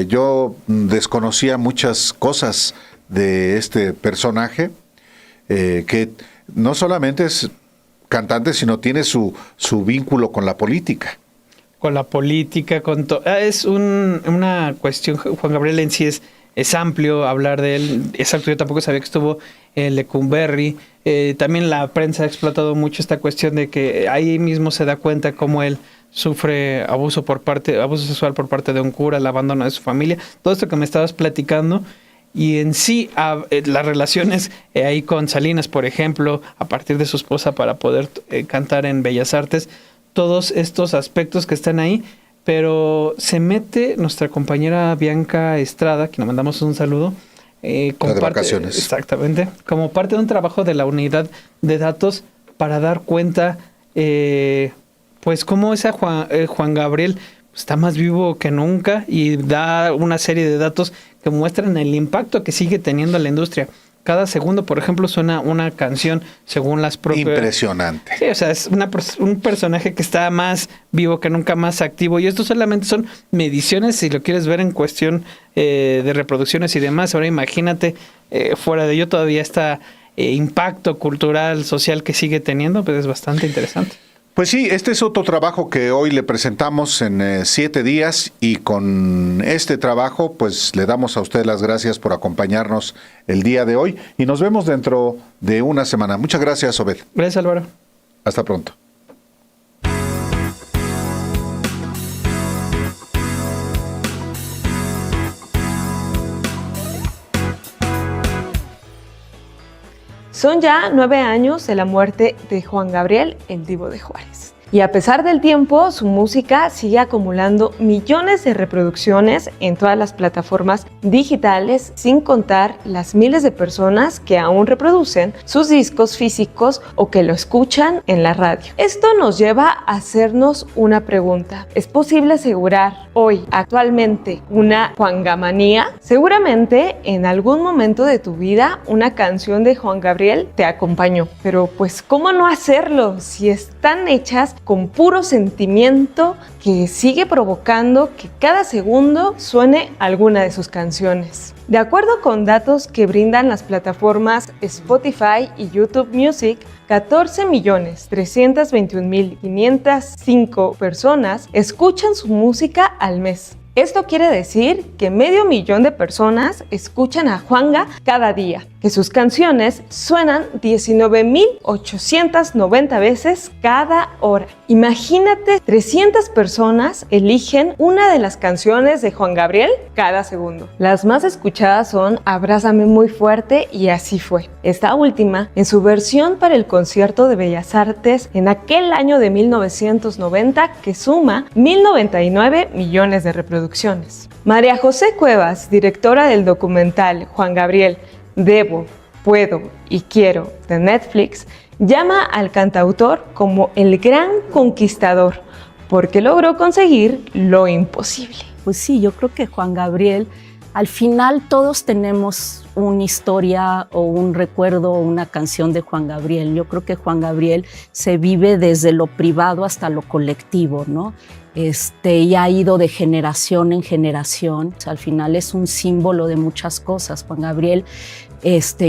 Speaker 1: yo desconocía muchas cosas de este personaje, que no solamente es cantante, sino tiene su vínculo con la política.
Speaker 2: Con la política, con todo. Es una cuestión, Juan Gabriel en sí es amplio hablar de él. Exacto, yo tampoco sabía que estuvo en Lecumberri. También la prensa ha explotado mucho esta cuestión de que ahí mismo se da cuenta cómo él sufre abuso sexual por parte de un cura, el abandono de su familia. Todo esto que me estabas platicando. Y en sí, las relaciones ahí con Salinas, por ejemplo, a partir de su esposa para poder cantar en Bellas Artes, todos estos aspectos que están ahí, pero se mete nuestra compañera Bianca Estrada, que le mandamos un saludo.
Speaker 1: De vacaciones.
Speaker 2: Exactamente. Como parte de un trabajo de la unidad de datos para dar cuenta, pues cómo ese Juan Gabriel está más vivo que nunca y da una serie de datos que muestran el impacto que sigue teniendo la industria. Cada segundo, por ejemplo, suena una canción según las propias...
Speaker 1: Impresionante.
Speaker 2: Sí, o sea, es un personaje que está más vivo que nunca, más activo. Y esto solamente son mediciones, si lo quieres ver en cuestión de reproducciones y demás. Ahora imagínate, fuera de ello todavía está impacto cultural, social que sigue teniendo, pues es bastante interesante.
Speaker 1: Pues sí, este es otro trabajo que hoy le presentamos en 7 días y con este trabajo pues le damos a usted las gracias por acompañarnos el día de hoy y nos vemos dentro de una semana. Muchas gracias, Obed.
Speaker 2: Gracias, Álvaro.
Speaker 1: Hasta pronto.
Speaker 7: Son ya 9 años de la muerte de Juan Gabriel, el Divo de Juárez. Y a pesar del tiempo, su música sigue acumulando millones de reproducciones en todas las plataformas digitales, sin contar las miles de personas que aún reproducen sus discos físicos o que lo escuchan en la radio. Esto nos lleva a hacernos una pregunta. ¿Es posible asegurar hoy, actualmente, una Juangamanía? Seguramente en algún momento de tu vida una canción de Juan Gabriel te acompañó. Pero pues, ¿cómo no hacerlo si están hechas con puro sentimiento que sigue provocando que cada segundo suene alguna de sus canciones? De acuerdo con datos que brindan las plataformas Spotify y YouTube Music, 14.321.505 personas escuchan su música al mes. Esto quiere decir que 500.000 de personas escuchan a Juanga cada día, que sus canciones suenan 19.890 veces cada hora. Imagínate, 300 personas eligen una de las canciones de Juan Gabriel cada segundo. Las más escuchadas son Abrázame muy fuerte y Así fue. Esta última, en su versión para el concierto de Bellas Artes en aquel año de 1990, que suma 1.099 millones de reproducciones. María José Cuevas, directora del documental Juan Gabriel, Debo, Puedo y Quiero de Netflix, llama al cantautor como el gran conquistador, porque logró conseguir lo imposible.
Speaker 8: Pues sí, yo creo que Juan Gabriel, al final todos tenemos una historia o un recuerdo o una canción de Juan Gabriel. Yo creo que Juan Gabriel se vive desde lo privado hasta lo colectivo, ¿no? Y ha ido de generación en generación. O sea, al final es un símbolo de muchas cosas. Juan Gabriel,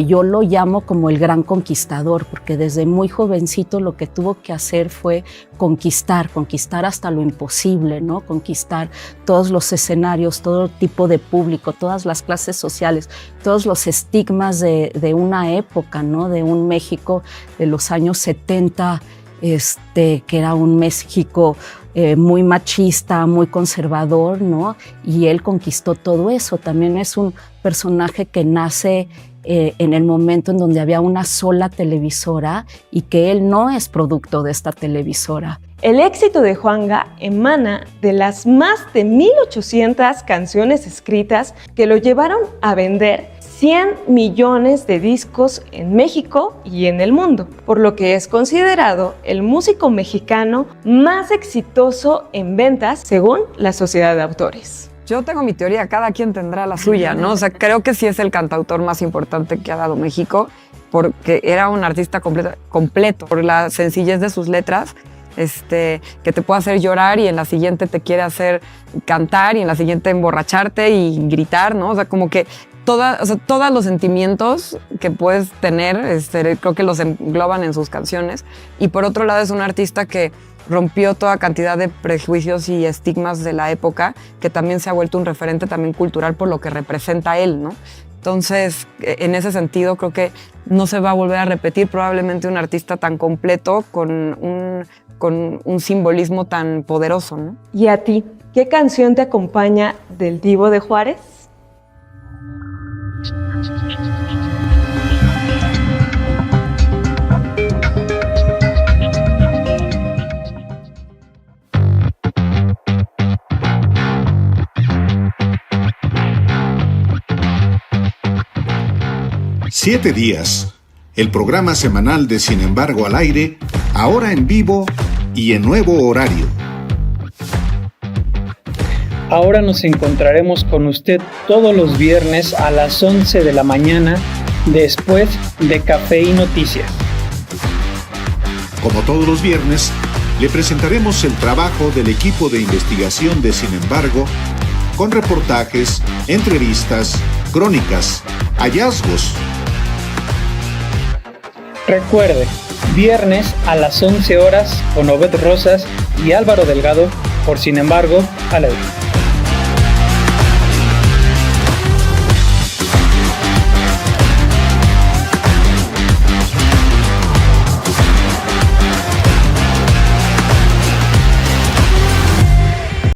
Speaker 8: yo lo llamo como el gran conquistador, porque desde muy jovencito lo que tuvo que hacer fue conquistar hasta lo imposible, ¿no? Conquistar todos los escenarios, todo tipo de público, todas las clases sociales, todos los estigmas de una época, ¿no? De un México de los años 70, que era un México muy machista, muy conservador, ¿no? Y él conquistó todo eso. También es un personaje que nace en el momento en donde había una sola televisora y que él no es producto de esta televisora.
Speaker 7: El éxito de Juanga emana de las más de 1.800 canciones escritas que lo llevaron a vender 100 millones de discos en México y en el mundo, por lo que es considerado el músico mexicano más exitoso en ventas según la Sociedad de Autores.
Speaker 9: Yo tengo mi teoría, cada quien tendrá la suya, ¿no? O sea, creo que sí es el cantautor más importante que ha dado México, porque era un artista completo por la sencillez de sus letras, que te puede hacer llorar y en la siguiente te quiere hacer cantar y en la siguiente emborracharte y gritar, ¿no? O sea, como que todos los sentimientos que puedes tener, creo que los engloban en sus canciones. Y por otro lado es un artista que rompió toda cantidad de prejuicios y estigmas de la época, que también se ha vuelto un referente también cultural por lo que representa él, ¿no? Entonces, en ese sentido, creo que no se va a volver a repetir probablemente un artista tan completo con un simbolismo tan poderoso, ¿no?
Speaker 7: ¿Y a ti? ¿Qué canción te acompaña del Divo de Juárez?
Speaker 10: 7 días, el programa semanal de Sin embargo al aire, ahora en vivo y en nuevo horario.
Speaker 2: Ahora nos encontraremos con usted todos los viernes a las 11 de la mañana, después de Café y Noticias.
Speaker 10: Como todos los viernes, le presentaremos el trabajo del equipo de investigación de Sin embargo, con reportajes, entrevistas, crónicas, hallazgos.
Speaker 2: Recuerde, viernes a las 11 horas con Obed Rosas y Álvaro Delgado, por Sin embargo, al aire.